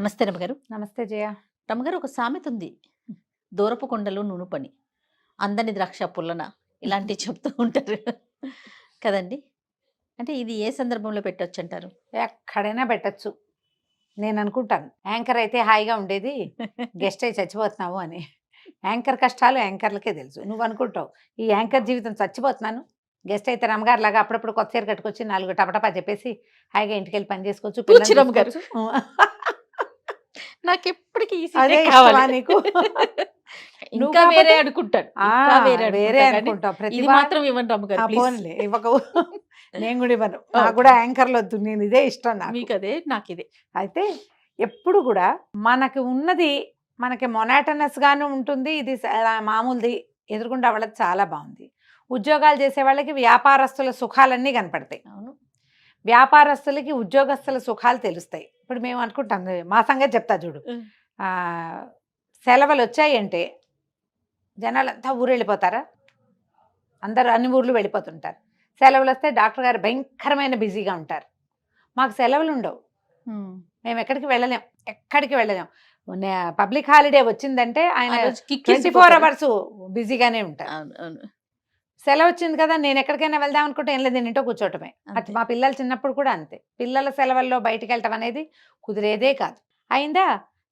నమస్తే రమగారు. నమస్తే జయ. రమగారు, ఒక సామెత ఉంది. దూరపు కొండలు నునుపని, అందని ద్రాక్ష పుల్లన, ఇలాంటివి చెప్తూ ఉంటారు కదండి. అంటే ఇది ఏ సందర్భంలో పెట్టొచ్చు అంటారు? ఎక్కడైనా పెట్టచ్చు. నేను అనుకుంటాను యాంకర్ అయితే హాయిగా ఉండేది, గెస్ట్ అయి చచ్చిపోతున్నావు అని. యాంకర్ కష్టాలు యాంకర్లకే తెలుసు. నువ్వు అనుకుంటావు ఈ యాంకర్ జీవితం చచ్చిపోతున్నాను, గెస్ట్ అయితే రమగారు లాగా అప్పుడప్పుడు కొత్త చీర కట్టుకొచ్చి 4 టపటపా చెప్పేసి హాయిగా ఇంటికి వెళ్ళి పని చేసుకోవచ్చు. పూచి రమగారు, నాకు ఎప్పటికీ అదే కావాలా నీకు? ఇంకా వేరే అనుకుంటాను, వేరే అనుకుంటావు. ప్రతి మాత్రం ఇవ్వండి రమగారు, పోన్లే ఇవ్వకు. నేను కూడా ఇవ్వను, నాకు కూడా యాంకర్లు వద్దు. నేను ఇదే ఇష్టం నాకు. మీకు అదే, నాకు ఇదే. అయితే ఎప్పుడు కూడా మనకి ఉన్నది మనకి మొనాటనస్ గాను ఉంటుంది. ఇది మామూలుది ఎదురుకుండా వాళ్ళకి చాలా బాగుంది. ఉద్యోగాలు చేసే వాళ్ళకి వ్యాపారస్తుల సుఖాలన్నీ కనపడతాయి. అవును, వ్యాపారస్తులకి ఉద్యోగస్తుల సుఖాలు తెలుస్తాయి. ఇప్పుడు మేము అనుకుంటాం, మా సంగతి చెప్తా చూడు. సెలవులు వచ్చాయంటే జనాలంతా ఊరు వెళ్ళిపోతారా? అందరు అన్ని ఊర్లు వెళ్ళిపోతుంటారు. సెలవులు వస్తే డాక్టర్ గారు భయంకరమైన బిజీగా ఉంటారు. మాకు సెలవులు ఉండవు, మేము ఎక్కడికి వెళ్ళలేం. పబ్లిక్ హాలిడే వచ్చిందంటే ఆయన 24 hours బిజీగానే ఉంటారు. సెలవు వచ్చింది కదా, నేను ఎక్కడికైనా వెళ్దాం అనుకుంటే ఏం లేదు, నేను ఇంట్లో కూర్చోటమే. అది మా పిల్లలు చిన్నప్పుడు కూడా అంతే. పిల్లల సెలవుల్లో బయటికి వెళ్ళటం అనేది కుదిరేదే కాదు. అయిందా,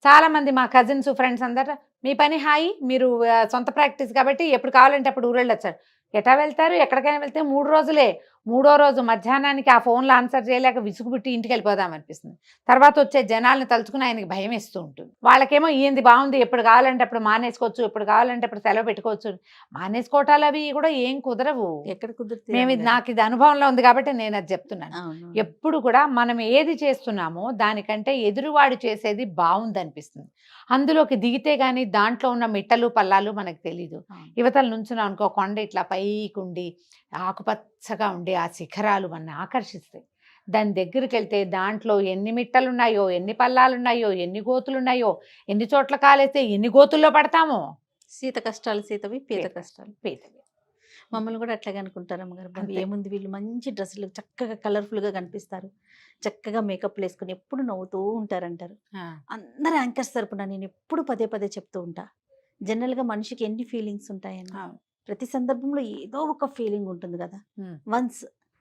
చాలా మంది మా కజిన్స్ ఫ్రెండ్స్ అందరు మీ పని హాయి, మీరు సొంత ప్రాక్టీస్ కాబట్టి ఎప్పుడు కావాలంటే అప్పుడు ఊరు వెళ్ళొచ్చారు. ఎటా వెళ్తారు? ఎక్కడికైనా వెళ్తే 3 రోజులే. 3వ రోజు మధ్యాహ్నానికి ఆ ఫోన్లో ఆన్సర్ చేయలేక విసుగుబుట్టి ఇంటికి వెళ్ళిపోదాం అనిపిస్తుంది. తర్వాత వచ్చే జనాల్ని తలుచుకుని ఆయనకి భయం వేస్తూ ఉంటుంది. వాళ్ళకేమో ఏంది బాగుంది, ఎప్పుడు కావాలంటే అప్పుడు మానేసుకోవచ్చు, ఎప్పుడు కావాలంటే అప్పుడు సెలవు పెట్టుకోవచ్చు. మానేసుకోవటాలు అవి కూడా ఏం కుదరవు. ఎక్కడ కుదురుతుంది? నాకు ఇది అనుభవంలో ఉంది కాబట్టి నేను అది చెప్తున్నాను. ఎప్పుడు కూడా మనం ఏది చేస్తున్నామో దానికంటే ఎదురువాడు చేసేది బాగుంది అనిపిస్తుంది. అందులోకి దిగితే గానీ దాంట్లో ఉన్న మిట్టలు పల్లాలు మనకు తెలీదు. యువతల నుంచున్నాం అనుకో, కొండ ఇట్లా పైకుండి ఆకుపచ్చగా ఉండి ఆ శిఖరాలు మన ఆకర్షిస్తాయి. దాని దగ్గరికి వెళ్తే దాంట్లో ఎన్ని మిట్టలున్నాయో, ఎన్ని పల్లాలున్నాయో, ఎన్ని గోతులున్నాయో, ఎన్ని చోట్ల కాలేస్తే ఎన్ని గోతుల్లో పడతామో. సీత కష్టాలు సీతవి, పీత కష్టాలు పీతవి. మమ్మల్ని కూడా అట్లాగే అనుకుంటారు అమ్మగారు. ఏముంది, వీళ్ళు మంచి డ్రెస్సులు చక్కగా కలర్ఫుల్గా కనిపిస్తారు, చక్కగా మేకప్లు వేసుకుని ఎప్పుడు నవ్వుతూ ఉంటారంటారు. అందరు యాంకర్స్ తరపున నేను ఎప్పుడు పదే పదే చెప్తూ ఉంటా, జనరల్గా మనిషికి ఎన్ని ఫీలింగ్స్ ఉంటాయని. ప్రతి సందర్భంలో ఏదో ఒక ఫీలింగ్ ఉంటుంది కదా. వన్స్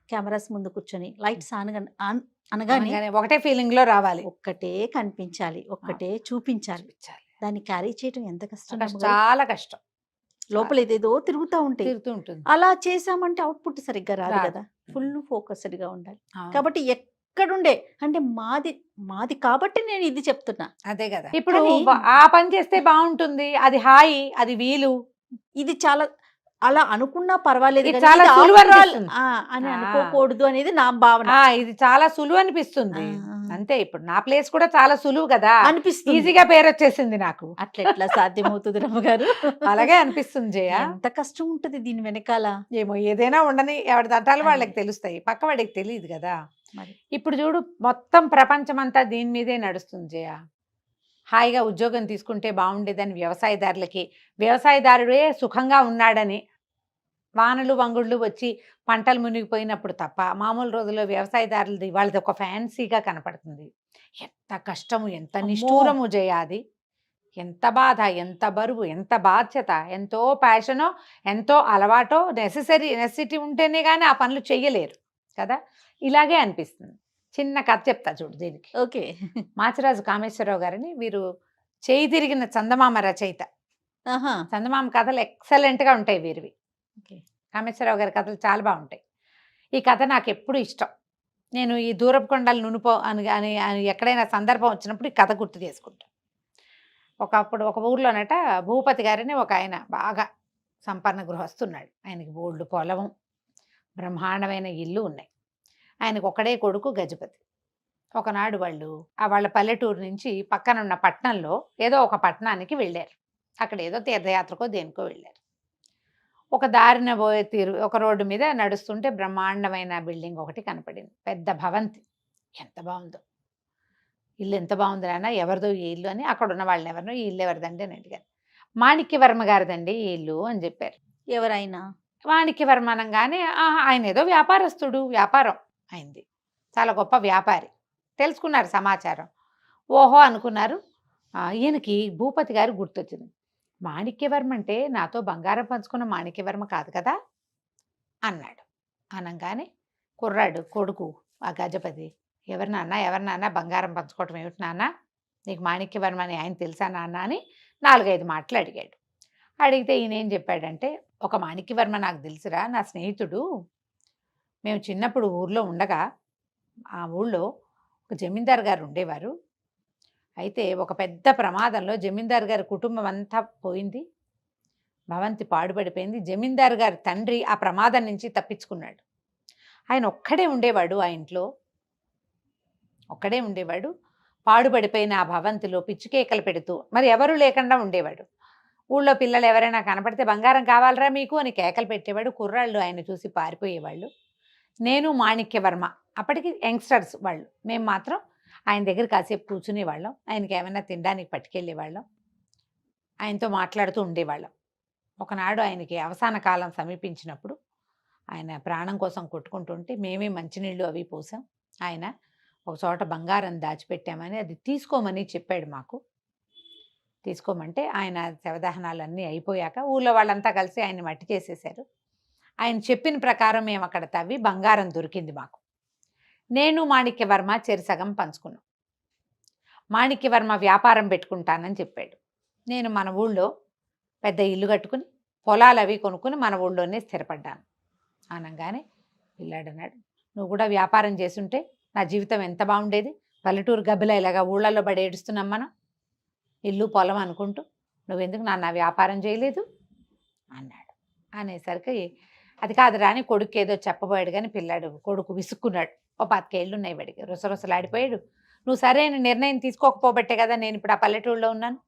కెమెరాస్ ముందు కూర్చొని లైట్స్ అనగానే ఒకటే ఫీలింగ్ లో రావాలి, ఒక్కటే కనిపించాలి, ఒక్కటే చూపించాలి. దాన్ని క్యారీ చేయడం ఎంత కష్టం, చాలా కష్టం. లోపల ఏదేదో తిరుగుతూ ఉంటుంది. అలా చేసామంటే అవుట్పుట్ సరిగ్గా రాదు కదా. ఫుల్ ఫోకస్డ్ గా ఉండాలి. కాబట్టి ఎక్కడుండే అంటే మాది కాబట్టి నేను ఇది చెప్తున్నా. అదే కదా, ఇప్పుడు ఆ పని చేస్తే బాగుంటుంది, అది హాయి, అది వీలు, ఇది చాలా అలా అనుకున్నా పర్వాలేదు, చాలా సులువు అని అనుకోకూడదు అనేది నా భావన. ఇది చాలా సులువు అనిపిస్తుంది అంతే. ఇప్పుడు నా ప్లేస్ కూడా చాలా సులువు కదా అనిపిస్తుంది, ఈజీగా పేరు వచ్చేసింది నాకు. అట్లా సాధ్యమవుతుంది రమ్మగారు? అలాగే అనిపిస్తుంది జయ. ఎంత కష్టం ఉంటుంది దీని వెనకాల. ఏమో, ఏదైనా ఉండని, ఎవరి దంటాలు వాళ్ళకి తెలుస్తాయి, పక్క వాడికి తెలియదు కదా. ఇప్పుడు చూడు, మొత్తం ప్రపంచం అంతా దీని మీదే నడుస్తుంది జయ. హాయిగా ఉద్యోగం తీసుకుంటే బాగుండేదని వ్యవసాయదారుడే సుఖంగా ఉన్నాడని, వానలు వంగుళ్ళు వచ్చి పంటలు మునిగిపోయినప్పుడు తప్ప మామూలు రోజుల్లో వ్యవసాయదారులది వాళ్ళది ఒక ఫ్యాన్సీగా కనపడుతుంది. ఎంత కష్టము, ఎంత నిష్ఠూరము జయాది, ఎంత బాధ, ఎంత బరువు, ఎంత బాధ్యత, ఎంతో ప్యాషనో, ఎంతో అలవాటో, నెసెసిటీ ఉంటేనే కానీ ఆ పనులు చెయ్యలేరు కదా. ఇలాగే అనిపిస్తుంది. చిన్న కథ చెప్తా చూడు దీనికి. ఓకే. మాచిరాజు కామేశ్వరరావు గారిని, వీరు చేయి తిరిగిన చందమామ రచయిత. చందమామ కథలు ఎక్సలెంట్గా ఉంటాయి వీరివి. కామేశ్వరరావు గారి కథలు చాలా బాగుంటాయి. ఈ కథ నాకు ఎప్పుడు ఇష్టం. నేను ఈ దూరపు కొండలు నునుపో అని ఎక్కడైనా సందర్భం వచ్చినప్పుడు ఈ కథ గుర్తు చేసుకుంటాను. ఒకప్పుడు ఒక ఊర్లోనట భూపతి గారిని ఒక ఆయన బాగా సంపన్న గృహస్తున్నాడు. ఆయనకి బోల్డు పొలం, బ్రహ్మాండమైన ఇల్లు ఉన్నాయి. ఆయనకు ఒకడే కొడుకు గజపతి. ఒకనాడు వాళ్ళ పల్లెటూరు నుంచి పక్కన ఉన్న పట్టణంలో ఏదో ఒక పట్టణానికి వెళ్ళారు. అక్కడ ఏదో తీర్థయాత్రకో దేనికో వెళ్ళారు. ఒక దారిన పోయే ఒక రోడ్డు మీద నడుస్తుంటే బ్రహ్మాండమైన బిల్డింగ్ ఒకటి కనపడింది, పెద్ద భవంతి. ఎంత బాగుందో ఇల్లు, ఎంత బాగుంది నాన్న, ఎవరిదో ఈ ఇల్లు అని అక్కడ ఉన్న వాళ్ళని ఎవరినో, ఈ ఇల్లు ఎవరిదండి అని అడిగారు. మాణిక్యవర్మ గారిదండి ఈ ఇల్లు అని చెప్పారు. ఎవరైనా మాణిక్యవర్మ అనగానే ఆయన ఏదో వ్యాపారస్తుడు, వ్యాపారం అయింది, చాలా గొప్ప వ్యాపారి. తెలుసుకున్నారు సమాచారం. ఓహో అనుకున్నారు. ఈయనకి భూపతి గారు గుర్తొచ్చింది. మాణిక్యవర్మ అంటే నాతో బంగారం పంచుకున్న మాణిక్యవర్మ కాదు కదా అన్నాడు. అనంగానే కుర్రాడు కొడుకు ఆ గజపతి, ఎవరు నాన్న బంగారం పంచుకోవటం ఏమిటి నాన్న, నీకు మాణిక్యవర్మ అని ఆయన తెలుసా నాన్న అని 4-5 మాటలు అడిగాడు. అడిగితే ఈయన ఏం చెప్పాడంటే, ఒక మాణిక్యవర్మ నాకు తెలుసురా, నా స్నేహితుడు. మేము చిన్నప్పుడు ఊర్లో ఉండగా ఆ ఊళ్ళో ఒక జమీందారు గారు ఉండేవారు. అయితే ఒక పెద్ద ప్రమాదంలో జమీందారు గారి కుటుంబం అంతా పోయింది, భవంతి పాడుపడిపోయింది. జమీందారు గారి తండ్రి ఆ ప్రమాదం నుంచి తప్పించుకున్నాడు. ఆయన ఒక్కడే ఉండేవాడు, ఆ ఇంట్లో ఒక్కడే ఉండేవాడు. పాడుపడిపోయిన ఆ భవంతిలో పిచ్చికేకలు పెడుతూ మరి ఎవరూ లేకుండా ఉండేవాడు. ఊళ్ళో పిల్లలు ఎవరైనా కనపడితే బంగారం కావాలరా మీకు అని కేకలు పెట్టేవాడు. కుర్రాళ్ళు ఆయన చూసి పారిపోయేవాళ్ళు. నేను మాణిక్యవర్మ అప్పటికి యంగ్స్టర్స్ వాళ్ళు, మేము మాత్రం ఆయన దగ్గర కాసేపు కూర్చునేవాళ్ళం. ఆయనకి ఏమైనా తినడానికి పట్టుకెళ్ళేవాళ్ళం, ఆయనతో మాట్లాడుతూ ఉండేవాళ్ళం. ఒకనాడు ఆయనకి అవసాన కాలం సమీపించినప్పుడు ఆయన ప్రాణం కోసం కొట్టుకుంటుంటే మేమే మంచినీళ్ళు అవి పోసాం. ఆయన ఒక చోట బంగారం దాచిపెట్టామని అది తీసుకోమని చెప్పాడు మాకు. తీసుకోమంటే ఆయన శవదహనాలన్నీ అయిపోయాక ఊళ్ళో వాళ్ళంతా కలిసి ఆయన మట్టి చేసేశారు. ఆయన చెప్పిన ప్రకారం మేము అక్కడ తవ్వి బంగారం దొరికింది మాకు. నేను మాణిక్యవర్మ చెరిసగం పంచుకున్నాం. మాణిక్యవర్మ వ్యాపారం పెట్టుకుంటానని చెప్పాడు. నేను మన ఊళ్ళో పెద్ద ఇల్లు కట్టుకుని పొలాలు అవి కొనుక్కుని మన ఊళ్ళోనే స్థిరపడ్డాను. అనగానే పిల్లాడు అన్నాడు, నువ్వు కూడా వ్యాపారం చేసుంటే నా జీవితం ఎంత బాగుండేది, పల్లెటూరు గబ్బిలా ఇలాగా ఊళ్ళల్లో పడి ఏడుస్తున్నాం మనం ఇల్లు పొలం అనుకుంటూ, నువ్వెందుకు నా వ్యాపారం చేయలేదు అన్నాడు. అనేసరికి అది కాదురా అని కొడుకు ఏదో చెప్పబోయాడు, కానీ పిల్లాడు కొడుకు విసుక్కున్నాడు. ఓ 25 ఏళ్ళు ఉన్నాయి వాడికి, రుసరుసలాడిపోయాడు. నువ్వు సరైన నిర్ణయం తీసుకోకపోబట్టే కదా నేను ఇప్పుడు ఆ పల్లెటూరులో ఉన్నాను,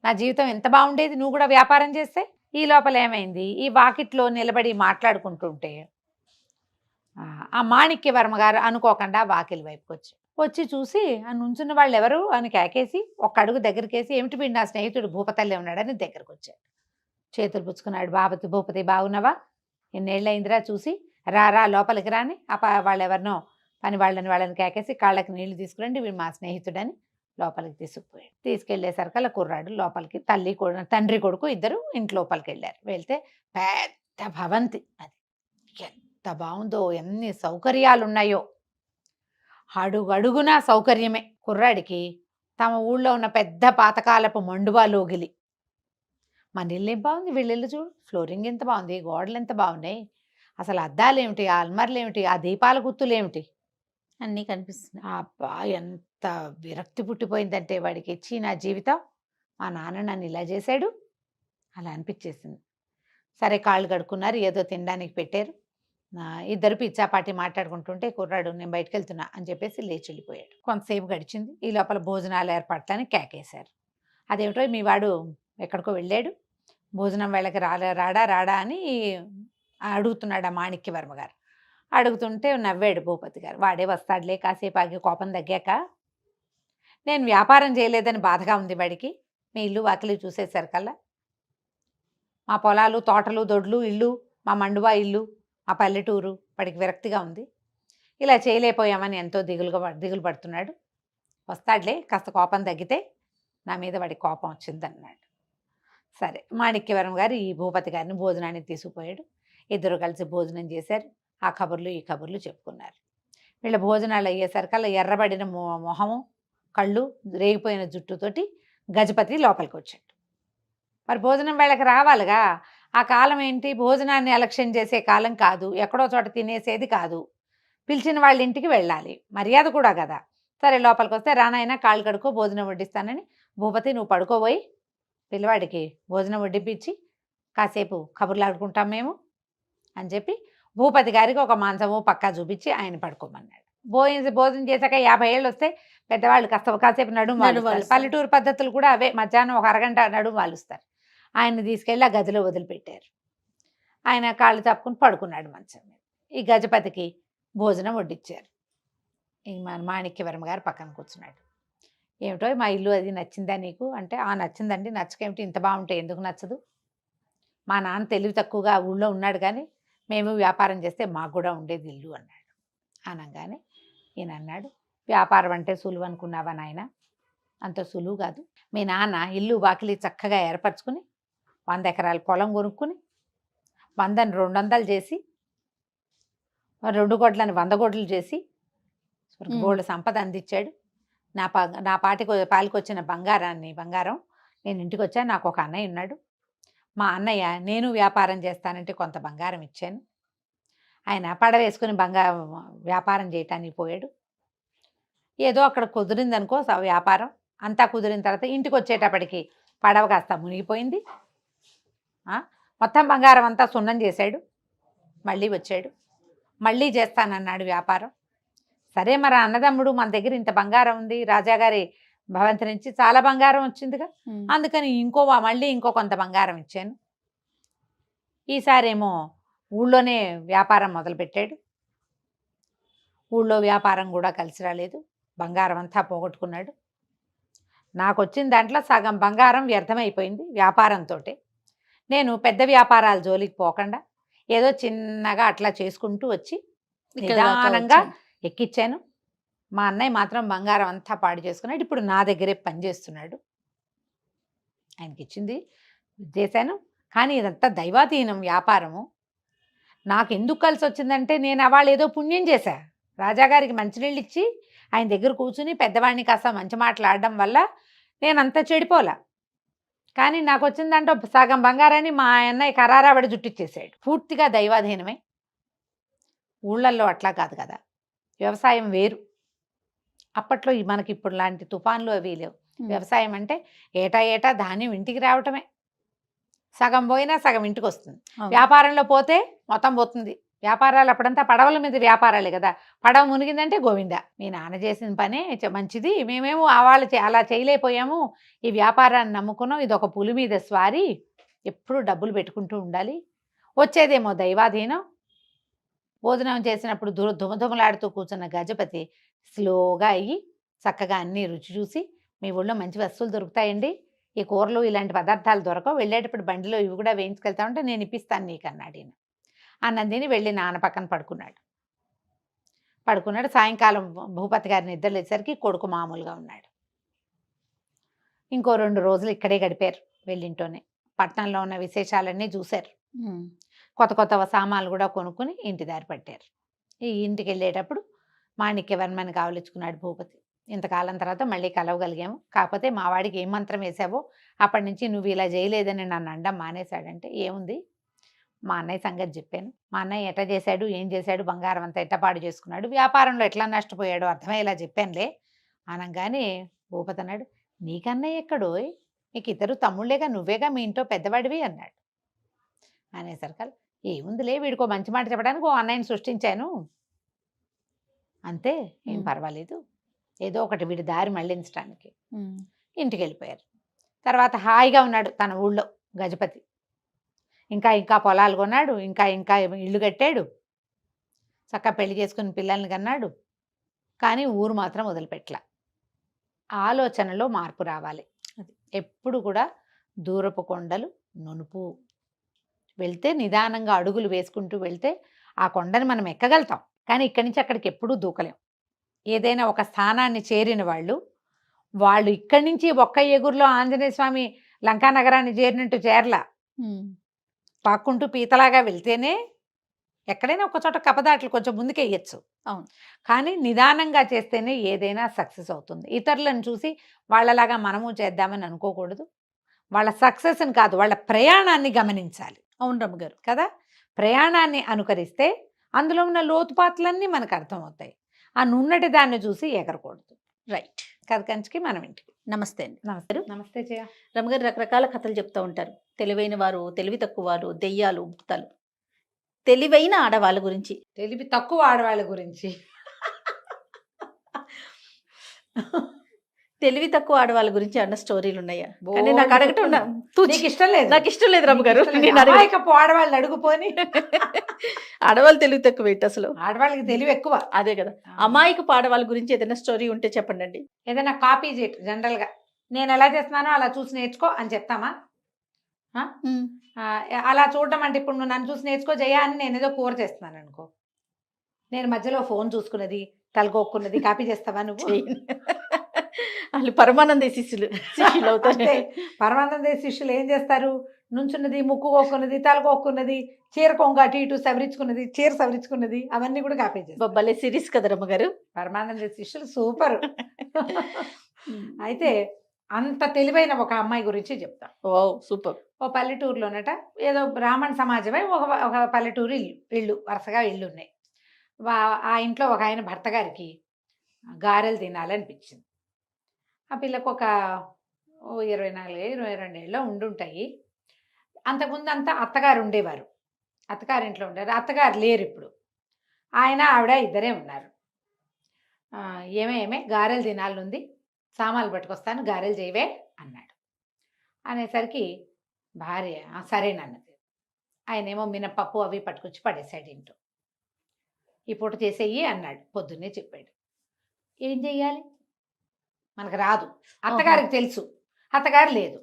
నా జీవితం ఎంత బాగుండేది నువ్వు కూడా వ్యాపారం చేస్తే. ఈ లోపల ఏమైంది, ఈ వాకిట్లో నిలబడి మాట్లాడుకుంటుంటే ఆ మాణిక్యవర్మ గారు అనుకోకుండా వాకిలి వైపుకి వచ్చి చూసి ఆ నుంచున్న వాళ్ళు ఎవరు అని కేకేసి ఒక్క అడుగు దగ్గరికేసి, ఏమిటి వీడు నా స్నేహితుడు భూపతల్లే ఉన్నాడని దగ్గరకు వచ్చాడు. చేతులు పుచ్చుకున్నాడు. భూపతి బాగున్నావా, ఎన్నేళ్ళయిందిరా చూసి, రా లోపలికి రాని వాళ్ళు ఎవరినో పని వాళ్ళని కేకేసి కాళ్ళకి నీళ్లు తీసుకురండి, వీడు మా స్నేహితుడని లోపలికి తీసుకుపోయాడు. తీసుకెళ్లేసరికల్లా కుర్రాడు లోపలికి, తండ్రి కొడుకు ఇద్దరు ఇంటి లోపలికి వెళ్ళారు. వెళ్తే పెద్ద భవంతి, అది ఎంత బాగుందో, ఎన్ని సౌకర్యాలు ఉన్నాయో, అడుగడుగునా సౌకర్యమే. కుర్రాడికి తమ ఊళ్ళో ఉన్న పెద్ద పాతకాలపు మండువా లోగిలి, మన ఇల్లు ఏం బాగుంది, వీళ్ళిల్లు చూడు, ఫ్లోరింగ్ ఎంత బాగుంది, గోడలు ఎంత బాగున్నాయి, అసలు అద్దాలు ఏమిటి, ఆ అల్మార్లు ఏమిటి, ఆ దీపాల గుత్తులు ఏమిటి అన్నీ కనిపిస్తున్నాయి. అబ్బా ఎంత విరక్తి పుట్టిపోయిందంటే వాడికి, ఇచ్చి నా జీవితం, మా నాన్న నన్ను ఇలా చేశాడు అలా అనిపించేసింది. సరే కాళ్ళు కడుక్కున్నారు, ఏదో తినడానికి పెట్టారు. ఇద్దరు పిచ్చాపాటి మాట్లాడుకుంటుంటే కుర్రాడు నేను బయటకు వెళ్తున్నా అని చెప్పేసి లేచి వెళ్ళిపోయాడు. కొంతసేపు గడిచింది. ఈ లోపల భోజనాలు ఏర్పడటానికి కేకేశారు. అదేమిటో మీ వాడు ఎక్కడికో వెళ్ళాడు, భోజనం వేళకి రాడా అని అడుగుతున్నాడు ఆ మాణిక్యవర్మ గారు. అడుగుతుంటే నవ్వాడు భూపతి గారు. వాడే వస్తాడులే, కాసేపు ఆగి కోపం తగ్గాక. నేను వ్యాపారం చేయలేదని బాధగా ఉంది వాడికి, మీ ఇల్లు వాకిలి చూసేసరికల్లా మా పొలాలు తోటలు దొడ్లు ఇల్లు, మా మండువా ఇల్లు, మా పల్లెటూరు వాడికి విరక్తిగా ఉంది, ఇలా చేయలేకపోయామని ఎంతో దిగులు పడుతున్నాడు. వస్తాడులే, కాస్త కోపం తగ్గితే నా మీద వాడికి కోపం వచ్చిందన్నాడు. సరే మాణిక్యవర్మ గారు ఈ భూపతి గారిని భోజనానికి తీసుకుపోయాడు. ఇద్దరు కలిసి భోజనం చేశారు. ఆ కబుర్లు ఈ కబుర్లు చెప్పుకున్నారు. వీళ్ళ భోజనాలు అయ్యేసరికల్లా ఎర్రబడిన మొహము, కళ్ళు, రేగిపోయిన జుట్టుతోటి గజపతి లోపలికి వచ్చాడు. మరి భోజనం వేళకి రావాలిగా. ఆ కాలం ఏంటి, భోజనాన్ని అలక్ష్యం చేసే కాలం కాదు, ఎక్కడో చోట తినేసేది కాదు, పిలిచిన వాళ్ళ ఇంటికి వెళ్ళాలి, మర్యాద కూడా కదా. సరే లోపలికి వస్తే, రానైనా కాళ్ళు కడుక్కో, భోజనం వడ్డిస్తానని. భూపతి నువ్వు పడుకోబోయి పిల్లవాడికి భోజనం వడ్డిపించి కాసేపు కబుర్లు ఆడుకుంటాం మేము అని చెప్పి భూపతి గారికి ఒక మంచము పక్కా చూపించి ఆయన పడుకోమన్నాడు. భోజనం చేశాక 50 ఏళ్ళు వస్తే పెద్దవాళ్ళు కాసేపు నడుము వాలుస్తారు. పల్లెటూరు పద్ధతులు కూడా అవే, మధ్యాహ్నం ఒక అరగంట నడుము వాలుస్తారు. ఆయన్ని తీసుకెళ్ళి ఆ గదిలో వదిలిపెట్టారు. ఆయన కాళ్ళు తప్పుకుని పడుకున్నాడు మంచం మీద. ఈ గజపతికి భోజనం వడ్డిచ్చారు. ఈ మన మాణిక్యవర్మ గారు పక్కన కూర్చున్నాడు. ఏమిటో మా ఇల్లు అది నచ్చిందా నీకు అంటే, నచ్చిందండి, నచ్చకేమిటి, ఇంత బాగుంటే ఎందుకు నచ్చదు, మా నాన్న తెలివి తక్కువగా ఊళ్ళో ఉన్నాడు, కానీ మేము వ్యాపారం చేస్తే మాకు కూడా ఉండేది ఇల్లు అన్నాడు. అనగానే ఈయన అన్నాడు, వ్యాపారం అంటే సులువు అనుకున్నావా నాయన, అంత సులువు కాదు. మీ నాన్న ఇల్లు వాకిలి చక్కగా ఏర్పరచుకుని 100 ఎకరాల పొలం కొనుక్కుని 100ని 200 చేసి 2 గొడ్లని 100 గొడ్లు చేసి బోల్డ్ సంపద అందించాడు. నా పాలికి వచ్చిన బంగారం నేను ఇంటికి వచ్చాను. నాకు ఒక అన్నయ్య ఉన్నాడు. మా అన్నయ్య నేను వ్యాపారం చేస్తానంటే కొంత బంగారం ఇచ్చాను. ఆయన పడవేసుకుని వ్యాపారం చేయటానికి పోయాడు. ఏదో అక్కడ కుదిరిందనుకో వ్యాపారం అంతా కుదిరిన తర్వాత ఇంటికి వచ్చేటప్పటికి పడవ కాస్త మునిగిపోయింది. మొత్తం బంగారం అంతా సున్నం చేశాడు. మళ్ళీ వచ్చాడు, మళ్ళీ చేస్తానన్నాడు వ్యాపారం. సరే మరి అన్నదమ్ముడు మన దగ్గర ఇంత బంగారం ఉంది, రాజాగారి భవంతి నుంచి చాలా బంగారం వచ్చిందిగా, అందుకని మళ్ళీ ఇంకో కొంత బంగారం ఇచ్చాను. ఈసారేమో ఊళ్ళోనే వ్యాపారం మొదలుపెట్టాడు. ఊళ్ళో వ్యాపారం కూడా కలిసి రాలేదు, బంగారం అంతా పోగొట్టుకున్నాడు. నాకు వచ్చిన దాంట్లో సగం బంగారం వ్యర్థమైపోయింది వ్యాపారంతో. నేను పెద్ద వ్యాపారాల జోలికి పోకుండా ఏదో చిన్నగా అట్లా చేసుకుంటూ వచ్చి నిదానంగా ఎక్కిచ్చాను. మా అన్నయ్య మాత్రం బంగారం అంతా పాడు చేసుకున్నాడు. ఇప్పుడు నా దగ్గరే పనిచేస్తున్నాడు. ఆయనకి ఇచ్చింది చేశాను, కానీ ఇదంతా దైవాధీనం వ్యాపారము. నాకు ఎందుకు కలిసి వచ్చిందంటే నేను అవాళ్ళు ఏదో పుణ్యం చేశా. రాజాగారికి మంచినీళ్ళు ఇచ్చి ఆయన దగ్గర కూర్చుని పెద్దవాడిని కాస్త మంచి మాట్లాడడం వల్ల నేను అంత చెడిపోలా. కానీ నాకు వచ్చిందంటే సగం బంగారాన్ని మా అన్నయ్య కరారాబడి జుట్టిచ్చేసాడు. పూర్తిగా దైవాధీనమే. ఊళ్ళల్లో అట్లా కాదు కదా, వ్యవసాయం వేరు. అప్పట్లో మనకి ఇప్పుడు లాంటి తుఫాన్లు అవి లేవు. వ్యవసాయం అంటే ఏటా ధాన్యం ఇంటికి రావటమే. సగం పోయినా సగం ఇంటికి వస్తుంది. వ్యాపారంలో పోతే మొత్తం పోతుంది. వ్యాపారాలు అప్పుడంతా పడవల మీద వ్యాపారాలే కదా. పడవ మునిగిందంటే గోవింద. మీ నాన్న చేసిన పనే మంచిది, మేమేమో అలా చేయలేకపోయాము, ఈ వ్యాపారాన్ని నమ్ముకున్నాం, ఇది ఒక పులి మీద స్వారీ, ఎప్పుడు డబ్బులు పెట్టుకుంటూ ఉండాలి, వచ్చేదేమో దైవాధీనం. భోజనం చేసినప్పుడు దుమదుమలాడుతూ కూర్చున్న గజపతి స్లోగా అయ్యి చక్కగా అన్నీ రుచి చూసి, మీ ఊళ్ళో మంచి వస్తువులు దొరుకుతాయండి, ఈ కూరలు ఇలాంటి పదార్థాలు దొరకవు, వెళ్ళేటప్పుడు బండిలో ఇవి కూడా వేయించుకెళ్తా ఉంటే నేను ఇప్పిస్తాను నీకు అన్నాడు. ఈయన అన్నందిని వెళ్ళి నాన్న పక్కన పడుకున్నాడు. సాయంకాలం భూపతి గారిని నిద్రలేసరికి కొడుకు మామూలుగా ఉన్నాడు. ఇంకో 2 రోజులు ఇక్కడే గడిపారు వెళ్ళింటోనే. పట్టణంలో ఉన్న విశేషాలన్నీ చూశారు. కొత్త సామాన్లు కూడా కొనుక్కుని ఇంటి దారి పట్టారు. ఈ ఇంటికి వెళ్ళేటప్పుడు మాణిక్యవర్మని కావలించుకున్నాడు భూపతి. ఇంతకాలం తర్వాత మళ్ళీ కలవగలిగాము, కాకపోతే మా వాడికి ఏం మంత్రం వేసావో అప్పటి నుంచి నువ్వు ఇలా చేయలేదని నన్ను అండం మానేశాడంటే, ఏముంది మా అన్నయ్య సంగతి చెప్పాను. మా అన్నయ్య ఎట్లా చేశాడు, ఏం చేశాడు, బంగారం అంతా ఎట్టపాడు చేసుకున్నాడు, వ్యాపారంలో ఎట్లా నష్టపోయాడో అర్థమయ్యేలా చెప్పానులే అనగానే భూపతి అన్నాడు, నీకన్నయ్య ఎక్కడో, నీకు ఇద్దరు తమ్ముళ్ళేగా, నువ్వేగా మీ ఇంట్లో పెద్దవాడివి అన్నాడు. అనేసరికి ఏముందిలే, వీడికో మంచి మాట చెప్పడానికి ఓ అన్నయ్యని సృష్టించాను అంతే, ఏం పర్వాలేదు, ఏదో ఒకటి వీడి దారి మళ్ళించడానికి. ఇంటికి వెళ్ళిపోయారు. తర్వాత హాయిగా ఉన్నాడు తన ఊళ్ళో గజపతి. ఇంకా పొలాలు కొన్నాడు, ఇంకా ఇల్లు కట్టాడు, చక్కగా పెళ్లి చేసుకుని పిల్లల్ని కన్నాడు. కానీ ఊరు మాత్రం వదిలిపెట్టల. ఆలోచనలో మార్పు రావాలి. ఎప్పుడు కూడా దూరపు కొండలు నునుపు. వెళ్తే నిదానంగా అడుగులు వేసుకుంటూ వెళ్తే ఆ కొండని మనం ఎక్కగలుగుతాం, కానీ ఇక్కడి నుంచి అక్కడికి ఎప్పుడూ దూకలేం. ఏదైనా ఒక స్థానాన్ని చేరిన వాళ్ళు ఇక్కడి నుంచి ఒక్క ఎగురులో ఆంజనేయ స్వామి లంకా నగరాన్ని చేరినట్టు చేరలా. పాక్కుంటూ పీతలాగా వెళ్తేనే ఎక్కడైనా ఒక చోట కపదాట్లు కొంచెం ముందుకెయ్యచ్చు. అవును, కానీ నిదానంగా చేస్తేనే ఏదైనా సక్సెస్ అవుతుంది. ఇతరులను చూసి వాళ్ళలాగా మనము చేద్దామని అనుకోకూడదు. వాళ్ళ సక్సెస్ని కాదు, వాళ్ళ ప్రయాణాన్ని గమనించాలి. అవును రమ్మగారు కదా, ప్రయాణాన్ని అనుకరిస్తే అందులో ఉన్న లోతుపాట్లన్నీ మనకు అర్థమవుతాయి. ఆ నున్నటి దాన్ని చూసి ఎగరకూడదు. రైట్. కథ కంచికి మనం ఇంటికి. నమస్తే అండి. నమస్తే జయ. రమ్మగారు రకరకాల కథలు చెప్తూ ఉంటారు. తెలివైన వారు, తెలివి తక్కువ వారు, దెయ్యాలు, ముక్తలు. తెలివైన ఆడవాళ్ళ గురించి, తెలివి తక్కువ ఆడవాళ్ళ గురించి, తెలివి తక్కువ ఆడవాళ్ళ గురించి అన్న స్టోరీలు ఉన్నాయా? కానీ నాకు అడగటం నీకు ఇష్టం లేదు. నాకు ఇష్టం లేదు రమ్మగారు. ఆడవాళ్ళు అడుగుపోని ఆడవాళ్ళు తెలివి తక్కువ ఏంటి అసలు? ఆడవాళ్ళకి తెలివి ఎక్కువ. అదే కదా. అమాయకపు ఆడవాళ్ళ గురించి ఏదైనా స్టోరీ ఉంటే చెప్పండి అండి. ఏదైనా కాపీ చేయటం, జనరల్ గా నేను ఎలా చేస్తున్నానో అలా చూసి నేర్చుకో అని చెప్తామా? అలా చూడటం అంటే ఇప్పుడు నువ్వు నన్ను చూసి నేర్చుకో జయ అని నేను ఏదో కూర చేస్తున్నాను అనుకో, నేను మధ్యలో ఫోన్ చూసుకున్నది తలగొక్కున్నది కాపీ చేస్తావా నువ్వు? వాళ్ళు పరమానంద శిష్యులు అవుతారు. అంటే పరమానంద శిష్యులు ఏం చేస్తారు? నుంచున్నది, ముక్కు కోక్కున్నది, తల కోక్కున్నది, చీర కొంగు అటు ఇటు సవరించుకున్నది, చీర సవరించుకున్నది, అవన్నీ కూడా కాపేచేస్తారు. భలే సిరీస్ కదా రమ్మగారు. పరమానంద శిష్యులు సూపర్. అయితే అంత తెలివైన ఒక అమ్మాయి గురించి చెప్తా. ఓ సూపర్. ఓ పల్లెటూరులోనట ఏదో బ్రాహ్మణ సమాజమే ఒక ఒక పల్లెటూరు ఇల్లు వరుసగా ఇళ్ళు ఉన్నాయి. ఆ ఇంట్లో ఒక ఆయన భర్త గారికి గారెలు తినాలనిపించింది. ఆ పిల్లకు ఒక 24 22 ఏళ్ళలో ఉండుంటాయి. అంతకుముందు అంతా అత్తగారు ఉండేవారు, అత్తగారింట్లో ఉండేవారు. అత్తగారు లేరు ఇప్పుడు. ఆయన ఆవిడ ఇద్దరే ఉన్నారు. ఏమే గారెలు తినాలనుంది, సామాన్లు పట్టుకొస్తాను, గారెలు చేయవే అన్నాడు. అనేసరికి భార్య సరేనన్నది. ఆయనేమో మినపప్పు అవి పట్టుకొచ్చి పడేశాడు ఇంట్లో. ఈ పూట చేసేయి అన్నాడు, పొద్దున్నే చెప్పాడు. ఏం చెయ్యాలి, మనకు రాదు. అత్తగారికి తెలుసు, అత్తగారు లేదు.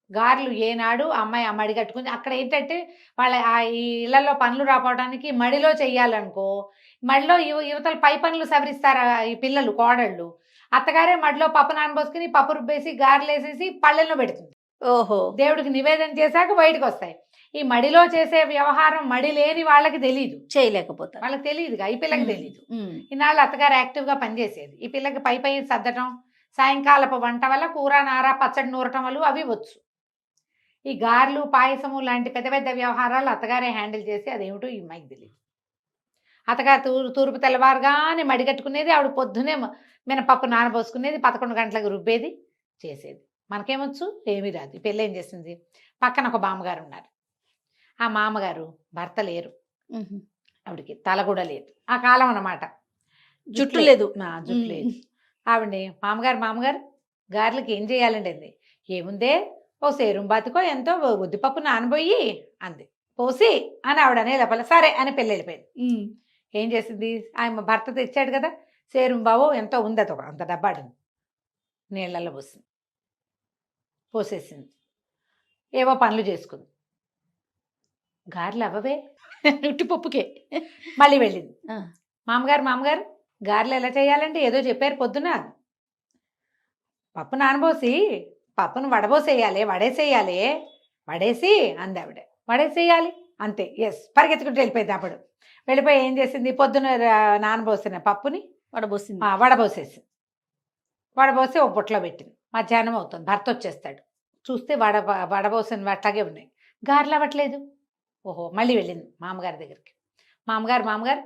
గారెలు ఏనాడు అమ్మాయి ఆ మడి కట్టుకుని అక్కడ ఏంటంటే వాళ్ళ ఈ ఇళ్లలో పనులు రాపోవడానికి మడిలో చెయ్యాలనుకో, మడిలో యువతలు పై పనులు సవరిస్తారు ఈ పిల్లలు కోడళ్ళు. అత్తగారే మడిలో పప్పు నానబోసుకుని పప్పు రుబ్బేసి గారెలు వేసేసి పళ్ళెల్లో పెడుతుంది. ఓహో, దేవుడికి నివేదన చేశాక బయటకు వస్తాయి. ఈ మడిలో చేసే వ్యవహారం మడి లేని వాళ్ళకి తెలియదు, చేయలేకపోతారు. వాళ్ళకి తెలియదుగా, ఈ పిల్లకి తెలియదు. ఈనాళ్ళు అత్తగారు యాక్టివ్గా పనిచేసేది. ఈ పిల్లకి పై సర్దటం, సాయంకాలపు వంట వల్ల కూర నార పచ్చడి నూరటం వల్ల అవి వచ్చు. ఈ గారెలు పాయసము లాంటి పెద్ద పెద్ద వ్యవహారాలు అత్తగారే హ్యాండిల్ చేసి అదేమిటో ఈ అమ్మాయికి తెలియదు. అత్తగారు తూర్పు తెల్లవారుగానే మడిగట్టుకునేది, ఆవిడ పొద్దునే మినపప్పు నానబోసుకునేది, 11 గంటలకు రుబ్బేది చేసేది. మనకేమొచ్చు, ఏమీ రాదు. ఈ పిల్ల ఏం చేసింది, పక్కన ఒక మామగారు ఉన్నారు. ఆ మామగారు భర్త లేరు, ఆవిడకి తల కూడా లేదు, ఆ కాలం అన్నమాట. జుట్టు లేదు, జుట్టు లేదు. ఆవిడని మామగారు గారెలకి ఏం చేయాలండి? ఏముందే, ఓ సేరుం బాతికో ఎంతో ఉద్దిపప్పు నానబోయి అంది. పోసి అని ఆవిడ అనే లోపల సరే అని పెళ్ళి వెళ్ళిపోయింది. ఏం చేసింది, ఆయన భర్త తెచ్చాడు కదా సేరుం బావు ఎంతో ఉంది, అది అంత డబ్బాడు నీళ్ళల్లో పోసేసింది. ఏవో పనులు చేసుకుంది. గారెలు అవ్వవే, ఉట్టిపప్పుకే. మళ్ళీ వెళ్ళింది. మామగారు గారెలు ఎలా చేయాలంటే ఏదో చెప్పారు పొద్దున. పప్పు నానబోసి పప్పును వడబోసేయాలి, వడేసి అంది ఆవిడ. వడేసేయాలి అంతే, ఎస్. పరిగెత్తుకుంటూ వెళ్ళిపోయింది. అప్పుడు వెళ్ళిపోయి ఏం చేసింది, పొద్దున నానబోసిన పప్పుని వడబోసి ఒక బుట్టలో పెట్టింది. మధ్యాహ్నం అవుతుంది, భర్త వచ్చేస్తాడు. చూస్తే వడబోసిన అట్లాగే ఉన్నాయి, గారెలు అవ్వట్లేదు. ఓహో, మళ్ళీ వెళ్ళింది మామగారి దగ్గరికి. మామగారు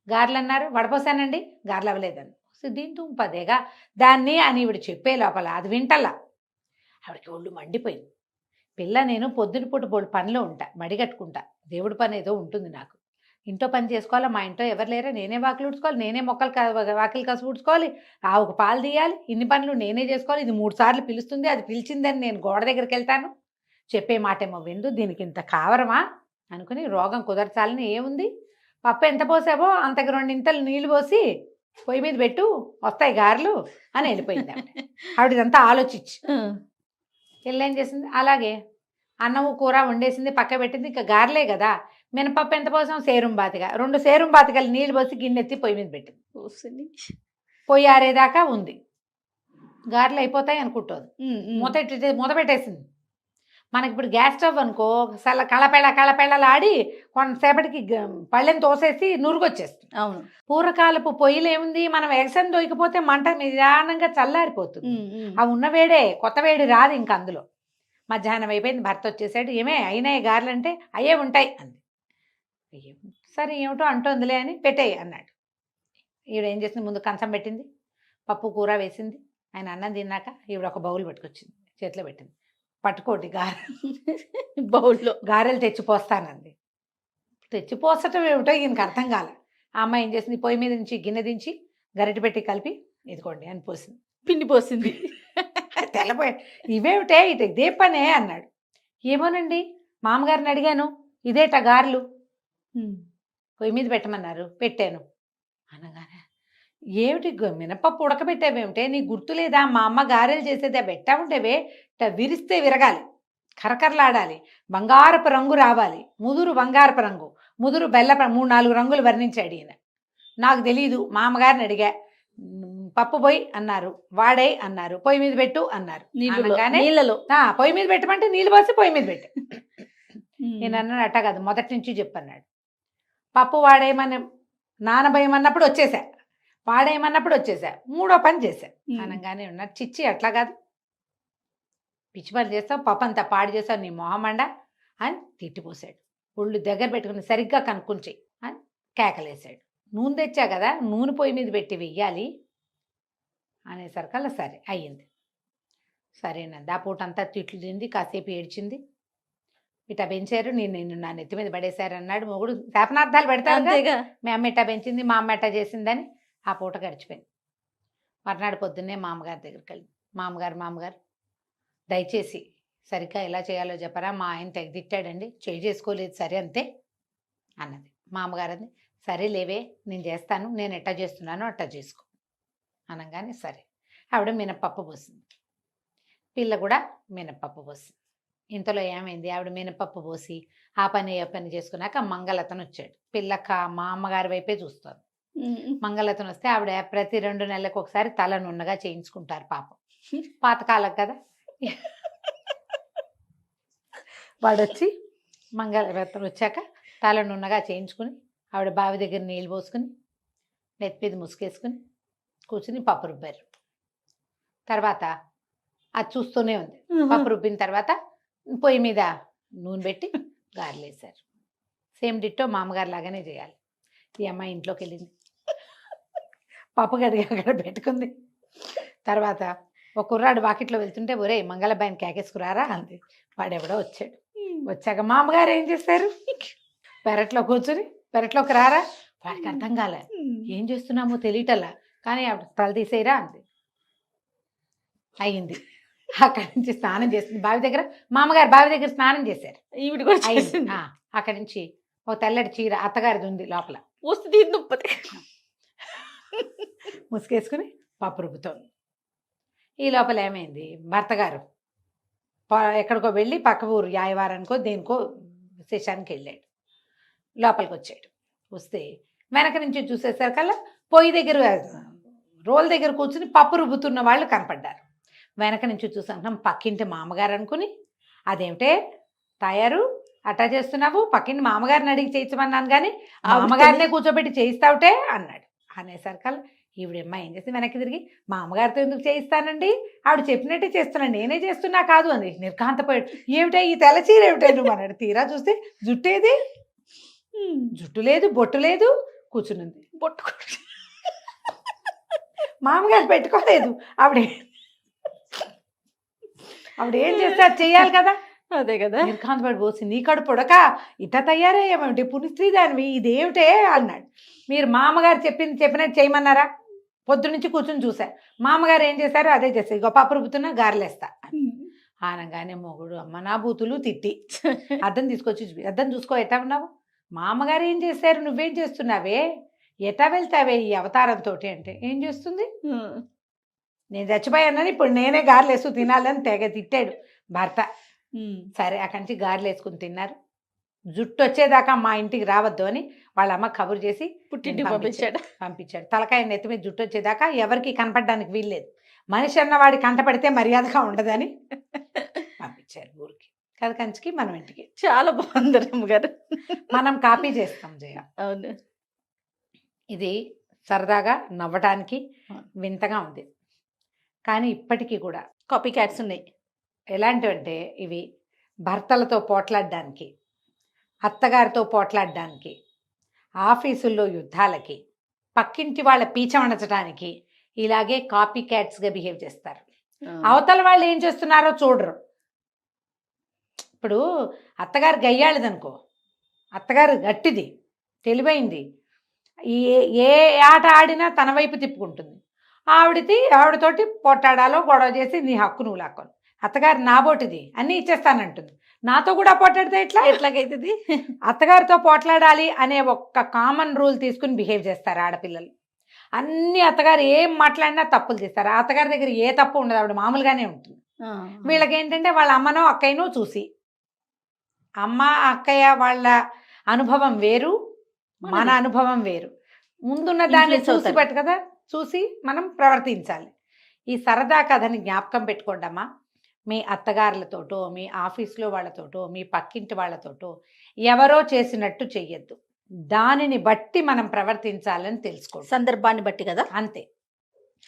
గారెలు అన్నారు, వడపోసానండి, గారెలు అవ్వలేదని. దీంతో పదేగా దాన్ని అని ఈవిడ చెప్పే లోపల అది వింటల్లా. ఆవిడకి ఒళ్ళు మండిపోయింది. పిల్ల నేను పొద్దున పూట బోడు పనిలో ఉంటా, మడి కట్టుకుంటా, దేవుడి పని ఏదో ఉంటుంది నాకు, ఇంట్లో పని చేసుకోవాలా, మా ఇంట్లో ఎవరు లేరా, నేనే వాకిలు ఊడ్చుకోవాలి, నేనే వాకిలు కసు ఊడ్చుకోవాలి, ఆవుకు పాలు తీయాలి, ఇన్ని పనులు నేనే చేసుకోవాలి. ఇది 3 సార్లు పిలుస్తుంది, అది పిలిచిందని నేను గోడ దగ్గరికి వెళ్తాను, చెప్పే మాటేమో విందు, దీనికి ఇంత కావరమా అనుకుని రోగం కుదర్చాలని ఏముంది, పప్పు ఎంత పోసావో అంతకు 2 ఇంతలు నీళ్లు పోసి పొయ్యి మీద పెట్టు, వస్తాయి గారెలు అని వెళ్ళిపోయింది. ఆవిడ ఇదంతా ఆలోచించి ఏం చేసింది, అలాగే అన్నము కూర వండేసింది, పక్క పెట్టింది. ఇంకా గారెలే కదా, మినపప్పు ఎంత పోసాం, సేరుం బాతిగా 2 సేరుం బాతికలు నీళ్ళు పోసి గిన్నెత్తి పొయ్యి మీద పెట్టింది. పొయ్యి ఆరేదాకా ఉంది, గారెలు అయిపోతాయి అనుకుంటుంది. మూత పెట్టేసింది. మనకి ఇప్పుడు గ్యాస్ స్టవ్ అనుకో, కళపెళ్ళలాడి కొంతసేపటికి పళ్ళెని తోసేసి నురుగొచ్చేస్తుంది. అవును, పూర్వకాలపు పొయ్యిలు ఏముంది, మనం ఎగసం దొరికిపోతే మంట నిదానంగా చల్లారిపోతుంది. అవి ఉన్న వేడే, కొత్త వేడి రాదు ఇంక అందులో. మధ్యాహ్నం అయిపోయింది, భర్త వచ్చేసాడు. ఏమే అయినాయి గారెలు అంటే, అయ్యే ఉంటాయి అంది. సరే ఏమిటో అంటోందిలే అని పెట్టేయి అన్నాడు. ఈవిడ ఏం చేసింది, ముందు కంచం పెట్టింది, పప్పు కూర వేసింది. ఆయన అన్నం తిన్నాక ఈవిడ ఒక బౌల్ పట్టుకొచ్చింది, చేతిలో పెట్టింది. పట్టుకోండి బౌల్లో గారెలు తెచ్చిపోస్తానంది. తెచ్చిపోసటం ఏమిటో ఈయనకి అర్థం కాల. ఆ అమ్మాయి ఏం చేసింది, పొయ్యి మీద నుంచి గిన్నె దించి గరిటె పెట్టి కలిపి ఇదిగోండి అని పోసింది, పిండి పోసింది. తెల్లపోయి ఇవేమిటే ఇదే పనే అన్నాడు. ఏమోనండి, మామగారిని అడిగాను, ఇదేట గారెలు పొయ్యి మీద పెట్టమన్నారు, పెట్టాను అనగానే, ఏమిటి మినపప్పు ఉడకబెట్టావేమిటే, నీ గుర్తు లేదా, మా అమ్మ గారెలు చేసేదే, పెట్టా ఉంటేవే విరిస్తే విరగాలి, కరకరలాడాలి, బంగారపు రంగు రావాలి, ముదురు బంగారపు రంగు, ముదురు బెల్ల 3-4 రంగులు వర్ణించాడు ఈయన. నాకు తెలీదు, మా అమ్మగారిని అడిగా, పప్పు పోయి అన్నారు, వాడే అన్నారు, పొయ్యి మీద పెట్టు అన్నారు. అనగానే నీళ్ళలో పొయ్యి మీద పెట్టమంటే నీళ్ళు పోసి పొయ్యి మీద పెట్టు. నేను అన్నాడు అట్ట కాదు, మొదటి నుంచి చెప్పన్నాడు. పప్పు వాడేయమని నానబోయమన్నప్పుడు వచ్చేసా, వాడేయమన్నప్పుడు వచ్చేసా, మూడో పని చేశా. అనగానే ఉన్నాడు, చిచ్చి అట్లా కాదు, పిచ్చి పని చేస్తావు, పప్పు అంతా పాడు చేస్తావు, నీ మొహమండ అని తిట్టిపోసాడు. ఒళ్ళు దగ్గర పెట్టుకుని సరిగ్గా కనుక్కుంచి అని కేకలేసాడు. నూనె తెచ్చా కదా, నూనె పొయ్యి మీద పెట్టి వెయ్యాలి అనేసరికల్లా సరే అయ్యింది. సరేనండి. ఆ పూట అంతా తిట్లు తింది, కాసేపు ఏడ్చింది. ఇట్టా పెంచారు, నేను నా నెత్తి మీద పడేశారు అన్నాడు మొగుడు. శాపనార్థాలు పెడతారు, మీ అమ్మ ఇట్టా పెంచింది, మా అమ్మ ఎట్టా చేసిందని. ఆ పూట గడిచిపోయింది. మర్నాడు పొద్దున్నే మామగారి దగ్గరికి వెళ్ళి, మామగారు దయచేసి సరిగ్గా ఎలా చేయాలో చెప్పరా, మా ఆయన తెగ తిట్టాడండి, చేసుకోలేదు సరే అంతే అన్నది. మామగారు అంది, సరే లేవే నేను చేస్తాను, నేను ఎట్టా చేస్తున్నానో అట్టా చేసుకో అనగానే సరే. ఆవిడ మినప్పప్పు పోసింది, పిల్ల కూడా మినప్పప్పు పోసింది. ఇంతలో ఏమైంది, ఆవిడ మినపప్పు పోసి ఆ పని ఏ పని చేసుకున్నాక మంగళతను వచ్చాడు. పిల్లక్క మా అమ్మగారి వైపే చూస్తుంది. మంగళతను వస్తే ఆవిడ ప్రతి 2 నెలలకు ఒకసారి తల నున్నగా చేయించుకుంటారు పాపం, పాతకాలం కదా. వాడొచ్చి మంగళరత్నం వచ్చాక తల నున్నగా చేయించుకుని ఆవిడ బావి దగ్గర నీళ్ళు పోసుకుని నెత్తిమీద ముసుకేసుకుని కూర్చుని పప్పు రుబ్బారు. తర్వాత అది చూస్తూనే ఉంది. పప్పు రుబ్బిన తర్వాత పొయ్యి మీద నూనె పెట్టి గారెలేసారు. సేమ్ డిట్టో మామగారు లాగానే చేయాలి. ఈ అమ్మాయి ఇంట్లోకి వెళ్ళింది, పప్పు గడిగి అక్కడ పెట్టుకుంది. తర్వాత ఒక కుర్రాడు వాకిట్లో వెళ్తుంటే, ఒరే మంగళబాయిని కేకేసుకురారా అంది. వాడెవడో వచ్చాడు. వచ్చాక మామగారు ఏం చేశారు, పెరట్లో కూర్చుని పెరట్లోకి రారా. వాడికి అర్థం కాలే, ఏం చేస్తున్నామో తెలియటల్లా. కానీ ఆవిడ తల తీసేయరా అంది. అయ్యింది. అక్కడి నుంచి స్నానం చేసింది బావి దగ్గర. మామగారు బావి దగ్గర స్నానం చేశారు. ఈవిడ కూడా అక్కడి నుంచి ఒక తెల్లటి చీర అత్తగారిది ఉంది లోపల, ముసుకేసుకుని పప్పు రుబ్బుతోంది. ఈ లోపల ఏమైంది, భర్త గారు ఎక్కడికో వెళ్ళి పక్క ఊరు యాయవారానికో దేనికో శేషానికి వెళ్ళాడు. లోపలికి వచ్చాడు. వస్తే వెనక నుంచి చూసేసరికల్లా పొయ్యి దగ్గర రోల్ దగ్గర కూర్చుని పప్పు రుబ్బుతున్న వాళ్ళు కనపడ్డారు. వెనక నుంచి చూసాం పక్కింటి మామగారు అనుకుని, అదేమిటే తయారు అట్టా చేస్తున్నావు, పక్కింటి మామగారిని అడిగి చేయించమన్నాను కానీ మామగారినే కూర్చోబెట్టి చేయిస్తావుటే అన్నాడు. అనేసరికల్లా ఈవిడమ్మ ఏం చేసి వెనక్కి తిరిగి, మా అమ్మగారితో ఎందుకు చేయిస్తానండి, ఆవిడ చెప్పినట్టే చేస్తున్నాను, నేనే చేస్తున్నా కాదు అంది. నిర్కాంతపోయాడు. ఏమిటా ఈ తెల్లచీర ఏమిటా నువ్వు అన్నాడు. తీరా చూస్తే జుట్టేది, జుట్టు లేదు, బొట్టు లేదు, కూర్చునుంది. బొట్టు మామగారు పెట్టుకోలేదు. ఆవిడ ఏం చేస్తే అది చెయ్యాలి కదా. అదే కదా. నిర్కాంతపడి పోసి, నీ కడు పొడక ఇట్లా తయారయ్యామేమిటి, పునిస్త్రీ దానివి, ఇదేమిటే అన్నాడు. మీరు మామగారు చెప్పినట్టు చేయమన్నారా, పొద్దు నుంచి కూర్చుని చూసా, మామగారు ఏం చేశారో అదే చేస్తారు, ఇగో పప్పు రుబ్బుతున్నా గారెలేస్తా అనగానే మొగుడు అమ్మ నా బూతులు తిట్టి అద్దం తీసుకొచ్చి అద్దం చూసుకో ఎట్టా ఉన్నావు, మామగారు ఏం చేశారు, నువ్వేం చేస్తున్నావే, ఎటా వెళ్తావే ఈ అవతారంతో అంటే. ఏం చేస్తుంది, నేను చచ్చిపోయానని ఇప్పుడు నేనే గారెలు వేసుకు తినాలని తెగ తిట్టాడు భర్త. సరే అక్కడి నుంచి గారెలు వేసుకుని తిన్నారు. జుట్టు వచ్చేదాకా మా ఇంటికి రావద్దు అని వాళ్ళ అమ్మ కబురు చేసి పుట్టింటికి పంపించాడు. తలకాయ నెత్తి మీద జుట్టు వచ్చేదాకా ఎవరికి కనపడడానికి వీల్లేదు, మనిషి అన్నవాడి కంటపడితే మర్యాదగా ఉండదని పంపించారు ఊరికి. కథ కంచికి మనం ఇంటికి. చాలా బాగుంది రమ్మగారు. మనం కాపీ చేస్తాం జయ. అవును, ఇది సరదాగా నవ్వటానికి వింతగా ఉంది, కానీ ఇప్పటికీ కూడా కాపీ క్యాట్స్ ఉన్నాయి. ఎలాంటివంటే ఇవి భర్తలతో పోట్లాడడానికి, అత్తగారితో పోట్లాడడానికి, ఆఫీసుల్లో యుద్ధాలకి, పక్కింటి వాళ్ళ పీచమణచడానికి ఇలాగే కాపీ క్యాట్స్గా బిహేవ్ చేస్తారు. అవతల వాళ్ళు ఏం చేస్తున్నారో చూడరు. ఇప్పుడు అత్తగారు గయ్యాళిదనుకో, అత్తగారు గట్టిది, తెలివైంది, ఏ ఆట ఆడినా తన వైపు తిప్పుకుంటుంది. ఆవిడతోటి పోట్లాడాలో గొడవ చేసి నీ హక్కు నువ్వు లాక్కోను. అత్తగారు నాబోటిది అన్నీ ఇచ్చేస్తానంటుంది, నాతో కూడా పోట్లాడితే ఎట్లాగైతుంది. అత్తగారితో పోట్లాడాలి అనే ఒక్క కామన్ రూల్ తీసుకుని బిహేవ్ చేస్తారు ఆడపిల్లలు. అన్ని అత్తగారు ఏం మాట్లాడినా తప్పులు చేస్తారు. అత్తగారి దగ్గర ఏ తప్పు ఉండదు, ఆవిడ మామూలుగానే ఉంటుంది. వీళ్ళకి ఏంటంటే వాళ్ళ అమ్మనో అక్కయ్యనో చూసి, అమ్మ అక్కయ్య వాళ్ళ అనుభవం వేరు, మన అనుభవం వేరు. ముందున్న దాన్ని చూసి పెట్టు కదా, చూసి మనం ప్రవర్తించాలి. ఈ సరదా కథని జ్ఞాపకం పెట్టుకోండమ్మా. మీ అత్తగారులతోటో, మీ ఆఫీస్లో వాళ్ళతోటో, మీ పక్కింటి వాళ్ళతోటో ఎవరో చేసినట్టు చెయ్యొద్దు. దానిని బట్టి మనం ప్రవర్తించాలని తెలుసుకోండి. సందర్భాన్ని బట్టి కదా, అంతే.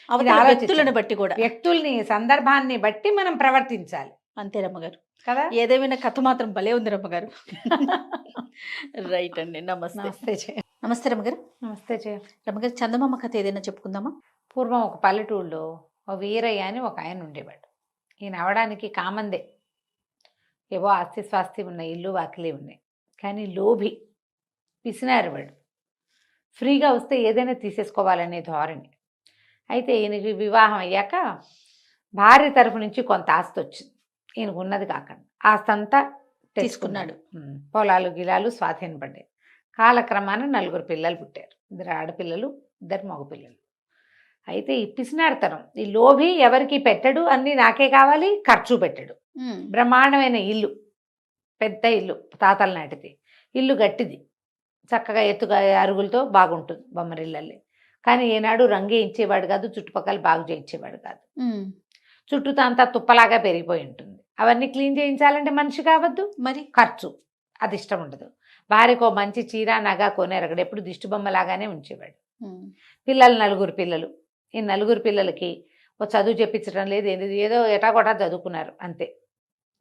అవతల ఆలోచించండి. వ్యక్తులను బట్టి కూడా, వ్యక్తుల్ని, సందర్భాన్ని బట్టి మనం ప్రవర్తించాలి అంతే రమ్మగారు కదా. ఏదేమైనా కథ మాత్రం భలే ఉంది రమ్మగారు. రైట్ అండి. నమస్తే. నమస్తే జయ. నమస్తే రమ్మగారు. నమస్తే జయ. రమ్మగారు, చందమామ కథ ఏదైనా చెప్పుకుందామా? పూర్వం ఒక పల్లెటూళ్ళలో ఓ వీరయ్య అని ఒక ఆయన ఉండేవాడు. ఈయన అవడానికి కామందే, ఏవో ఆస్తి స్వాస్తి ఉన్న ఇల్లు వాకిలి ఉన్నాయి. కానీ లోభి, పిసినారు వాడు. ఫ్రీగా వస్తే ఏదైనా తీసేసుకోవాలనే ధోరణి. అయితే ఈయనకి వివాహం అయ్యాక భార్య తరఫు నుంచి కొంత ఆస్తి వచ్చింది. ఈయనకు ఉన్నది కాకుండా ఆస్తి అంతా తీసుకున్నాడు. పొలాలు గిలాలు స్వాధీనపడ్డాయి. కాలక్రమాన 4 పిల్లలు పుట్టారు. 2 ఆడపిల్లలు, 2 మగపిల్లలు. అయితే ఈ పిసినారితనం, ఈ లోభి ఎవరికి పెట్టడు, అన్నీ నాకే కావాలి, ఖర్చు పెట్టడు. బ్రహ్మాండమైన ఇల్లు, పెద్ద ఇల్లు, తాతల నాటిది ఇల్లు, గట్టిది, చక్కగా ఎత్తుగా అరుగులతో బాగుంటుంది బొమ్మరిల్లల్లి. కానీ ఏనాడు రంగే ఇచ్చేవాడు కాదు, చుట్టుపక్కల బాగు చేయించేవాడు కాదు. చుట్టూతో అంతా తుప్పలాగా పెరిగిపోయి ఉంటుంది. అవన్నీ క్లీన్ చేయించాలంటే మనిషి కావద్దు, మరి ఖర్చు, అది ఇష్టం ఉండదు. భార్యకో మంచి చీర నగ కొనేరగడు, ఎప్పుడు దిష్టి బొమ్మలాగానే ఉంచేవాడు. పిల్లలు 4 పిల్లలు. ఈ 4 పిల్లలకి ఓ చదువు చెప్పించడం లేదు, ఏదో ఎటాగొటా చదువుకున్నారు అంతే.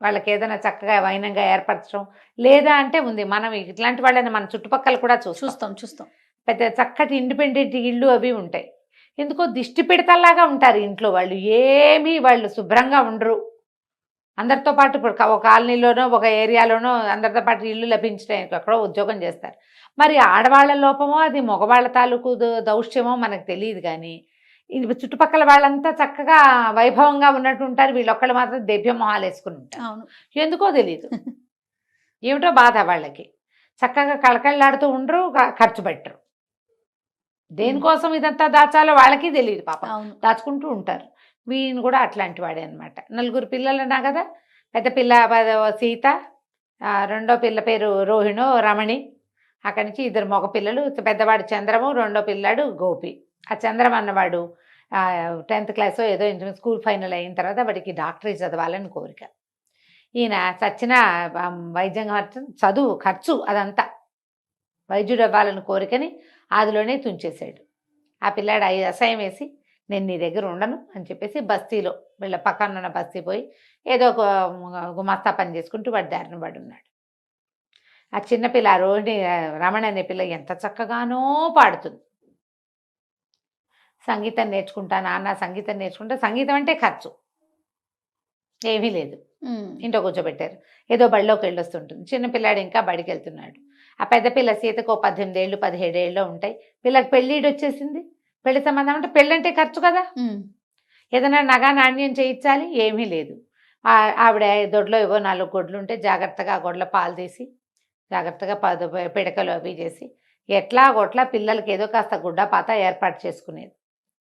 వాళ్ళకి ఏదైనా చక్కగా వైనంగా ఏర్పరచడం లేదా అంటే ఉంది. మనం ఇట్లాంటి వాళ్ళని మన చుట్టుపక్కల కూడా చూస్తాం. పెద్ద చక్కటి ఇండిపెండెంట్ ఇళ్ళు అవి ఉంటాయి. ఎందుకో దిష్టి పిడతల్లాగా ఉంటారు ఇంట్లో వాళ్ళు. ఏమీ వాళ్ళు శుభ్రంగా ఉండరు. అందరితో పాటు ఇప్పుడు ఒక కాలనీలోనో ఒక ఏరియాలోనో అందరితో పాటు ఇల్లు లభించడానికి ఎక్కడో ఉద్యోగం చేస్తారు. మరి ఆడవాళ్ళ లోపమో అది మగవాళ్ళ తాలూకు దౌష్ట్యమో మనకు తెలియదు. కానీ చుట్టుపక్కల వాళ్ళంతా చక్కగా వైభవంగా ఉన్నట్టు ఉంటారు. వీళ్ళొక్కళ్ళు మాత్రం దెబ్బ మొహాలు వేసుకుని ఉంటారు. ఎందుకో తెలియదు, ఏమిటో బాధ వాళ్ళకి. చక్కగా కళకళలాడుతూ ఉండరు, ఖర్చు పెట్టరు. దేనికోసం ఇదంతా దాచాలో వాళ్ళకి తెలియదు పాపం, దాచుకుంటూ ఉంటారు. వీళ్ళు కూడా అట్లాంటి వాడే అనమాట. 4 పిల్లలన్నా కదా. పెద్ద పిల్ల సీత, రెండో పిల్ల పేరు రోహిణో రమణి. అక్కడి నుంచి 2 మగ పిల్లలు, పెద్దవాడు చంద్రము, రెండో పిల్లాడు గోపి. ఆ చంద్రం అన్నవాడు 10th క్లాస్ ఏదో స్కూల్ ఫైనల్ అయిన తర్వాత వాడికి డాక్టరేట్ చదవాలని కోరిక. ఈయన చచ్చిన వైద్యం చదువు ఖర్చు అదంతా వైద్యుడు అవ్వాలని కోరికని ఆదిలోనే తుంచేశాడు. ఆ పిల్లాడు అసహ్యం వేసి నేను నీ దగ్గర ఉండను అని చెప్పేసి బస్తీలో వీళ్ళ పక్కన ఉన్న బస్తీ పోయి ఏదో ఒక గుమాస్తా పని చేసుకుంటూ వాడి దారిన వాడు ఉన్నాడు. ఆ చిన్నపిల్ల రోహిణి రమణ అనే పిల్ల ఎంత చక్కగానో పాడుతుంది. సంగీతం నేర్చుకుంటా నాన్న, సంగీతం నేర్చుకుంటా. సంగీతం అంటే ఖర్చు ఏమీ లేదు. ఇంట్లో కూర్చోబెట్టారు. ఏదో బడిలోకి వెళ్ళొస్తుంటుంది. చిన్నపిల్లాడు ఇంకా బడికి వెళ్తున్నాడు. ఆ పెద్ద పిల్ల సీతకు 18 ఏళ్ళు 17 ఏళ్ళు ఉంటాయి. పిల్లకి పెళ్ళిడు వచ్చేసింది. పెళ్లి సంబంధం అంటే పెళ్ళంటే ఖర్చు కదా. ఏదైనా నగా నాణ్యం చేయించాలి, ఏమీ లేదు. ఆవిడ దొడ్లో ఏవో 4 గొడ్లు ఉంటే జాగ్రత్తగా ఆ గొడ్ల పాలు తీసి జాగ్రత్తగా పిడకలు అవి చేసి ఎట్లా గొట్లా పిల్లలకి ఏదో కాస్త గుడ్డ పాత ఏర్పాటు చేసుకునేది.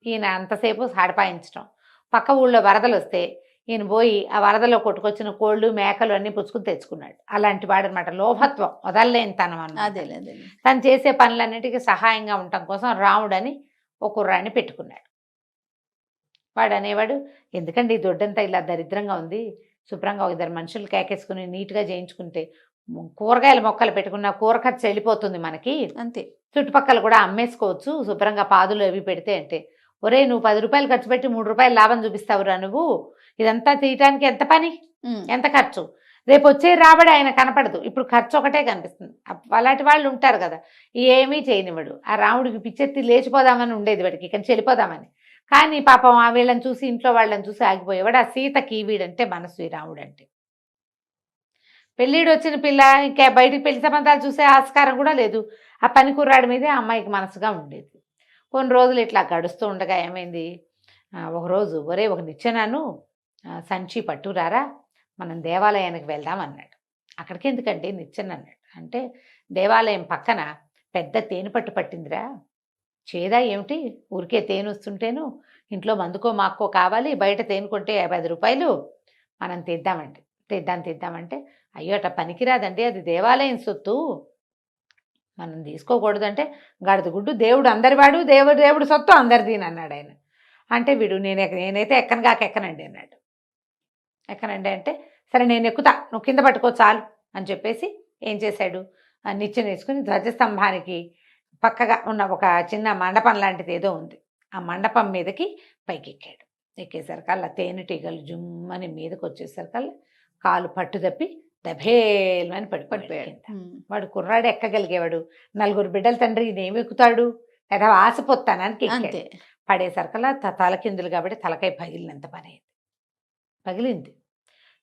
ఈయన అంతసేపు సాడిపాయించడం. పక్క ఊళ్ళో వరదలు వస్తే ఈయన పోయి ఆ వరదలో కొట్టుకొచ్చిన కోళ్ళు మేకలు అన్నీ పుచ్చుకుని తెచ్చుకున్నాడు. అలాంటి వాడు అనమాట. లోభత్వం, వదలలేని తనం అన్నమాట. తను చేసే పనులన్నిటికీ సహాయంగా ఉండటం కోసం రాముడని ఒక కుర్రాన్ని పెట్టుకున్నాడు. వాడు అనేవాడు, ఎందుకండి ఈ దొడ్డంతా ఇలా దరిద్రంగా ఉంది, శుభ్రంగా 2 మనుషులు కేకేసుకుని నీట్గా చేయించుకుంటే కూరగాయల మొక్కలు పెట్టుకున్న కూర ఖర్చు వెళ్ళిపోతుంది మనకి, అంతే. చుట్టుపక్కల కూడా అమ్మేసుకోవచ్చు శుభ్రంగా పాదులు అవి పెడితే. అంటే ఒరే, నువ్వు 10 రూపాయలు ఖర్చు పెట్టి 3 రూపాయలు లాభం చూపిస్తావురా నువ్వు, ఇదంతా తీయటానికి ఎంత పని, ఎంత ఖర్చు, రేపు వచ్చే రాబడి ఆయన కనపడదు, ఇప్పుడు ఖర్చు ఒకటే కనిపిస్తుంది. అలాంటి వాళ్ళు ఉంటారు కదా, ఏమీ చేయనివాడు. ఆ రాముడికి పిచ్చెత్తి లేచిపోదామని ఉండేది వాడికి, ఇక్కడ చెల్లిపోదామని. కానీ పాపం ఆ వీళ్ళని చూసి, ఇంట్లో వాళ్ళని చూసి ఆగిపోయేవాడు. ఆ సీతకి వీడంటే మనసు, ఈ రాముడు అంటే. పెళ్ళిడు వచ్చిన పిల్ల ఇంకా బయటికి పెళ్లి సంబంధాలు చూసే ఆస్కారం కూడా లేదు. ఆ పని కుర్రాడి మీదే అమ్మాయికి మనసుగా ఉండేది. కొన్ని రోజులు ఇట్లా గడుస్తూ ఉండగా ఏమైంది, ఒకరోజు ఒరే ఒక నిచ్చెనాను సంచి పట్టురారా, మనం దేవాలయానికి వెళ్దాం అన్నాడు. అక్కడికి ఎందుకండి నిచ్చెన అన్నాడు. అంటే దేవాలయం పక్కన పెద్ద తేనె పట్టు పట్టిందిరా, చేదా ఏమిటి, ఊరికే తేనె వస్తుంటేను ఇంట్లో మందుకో మాక్కో కావాలి, బయట తేనె కొంటే 50 రూపాయలు, మనం తీద్దామంటే అయ్యో అట్లా పనికిరాదండి, అది దేవాలయం సొత్తు, మనం తీసుకోకూడదు అంటే గడద గుడ్డు దేవుడు అందరివాడు, దేవుడు సొత్తు అందరిది అన్నాడు ఆయన. అంటే వీడు నేనైతే ఎక్కనండి అన్నాడు. ఎక్కనండి అంటే సరే నేను ఎక్కుతా, నువ్వు కింద పట్టుకో చాలు అని చెప్పేసి ఏం చేశాడు, నిచ్చెన వేసుకుని ధ్వజస్తంభానికి పక్కగా ఉన్న ఒక చిన్న మండపం లాంటిది ఏదో ఉంది, ఆ మండపం మీదకి పైకి ఎక్కాడు. ఎక్కేసరికల్లా తేనెటీగలు జుమ్మని మీదకి వచ్చేసరికల్లా కాలు పట్టు తప్పి దభేల్మని పడిపోయాడు. వాడు కుర్రాడు ఎక్కగలిగేవాడు, 4 బిడ్డల తండ్రి ఇదేమి ఎక్కుతాడు లేదా ఆశపోతానానికి పడేసరికల్లా తలకిందులు కాబట్టి తలకాయ పగిలినంత పని అయింది. పగిలింది.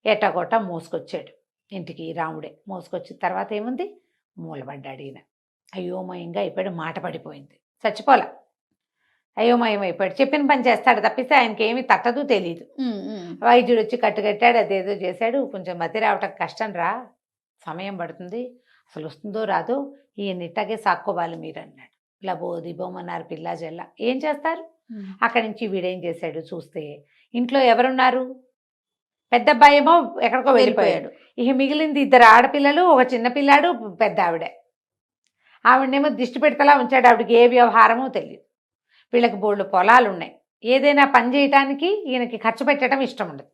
ఎట్టగొట్ట మోసుకొచ్చాడు ఇంటికి, రాముడే మోసుకొచ్చిన తర్వాత ఏముంది, మూలబడ్డాడు ఈయన. అయోమయంగా అయిపోయాడు, మాట పడిపోయింది, చచ్చిపోలా, అయోమయం అయిపోయాడు. చెప్పిన పని చేస్తాడు తప్పిస్తే ఆయనకి ఏమీ తట్టదు తెలియదు. వైద్యుడు వచ్చి కట్టుకట్టాడు, అదేదో చేశాడు. కొంచెం మతి రావటం కష్టం రా, సమయం పడుతుంది, అసలు వస్తుందో రాదో, ఈయన ఇట్టాగే సాక్కోవాలి మీరు అన్నాడు. ఇలా దిబోమన్నారు పిల్ల జల్ల. ఏం చేస్తారు? అక్కడి నుంచి వీడేం చేశాడు చూస్తే, ఇంట్లో ఎవరున్నారు, పెద్ద అబ్బాయి ఏమో ఎక్కడికో వెళ్ళిపోయాడు. ఇక మిగిలింది 2 ఆడపిల్లలు, ఒక చిన్న పిల్లాడు, పెద్ద ఆవిడనేమో దిష్టి పెడతలా ఉంచాడు. ఆవిడకి ఏ వ్యవహారమో తెలియదు. వీళ్ళకి బోళ్ళు పొలాలు ఉన్నాయి, ఏదైనా పని చేయటానికి ఈయనకి ఖర్చు పెట్టడం ఇష్టం ఉండదు.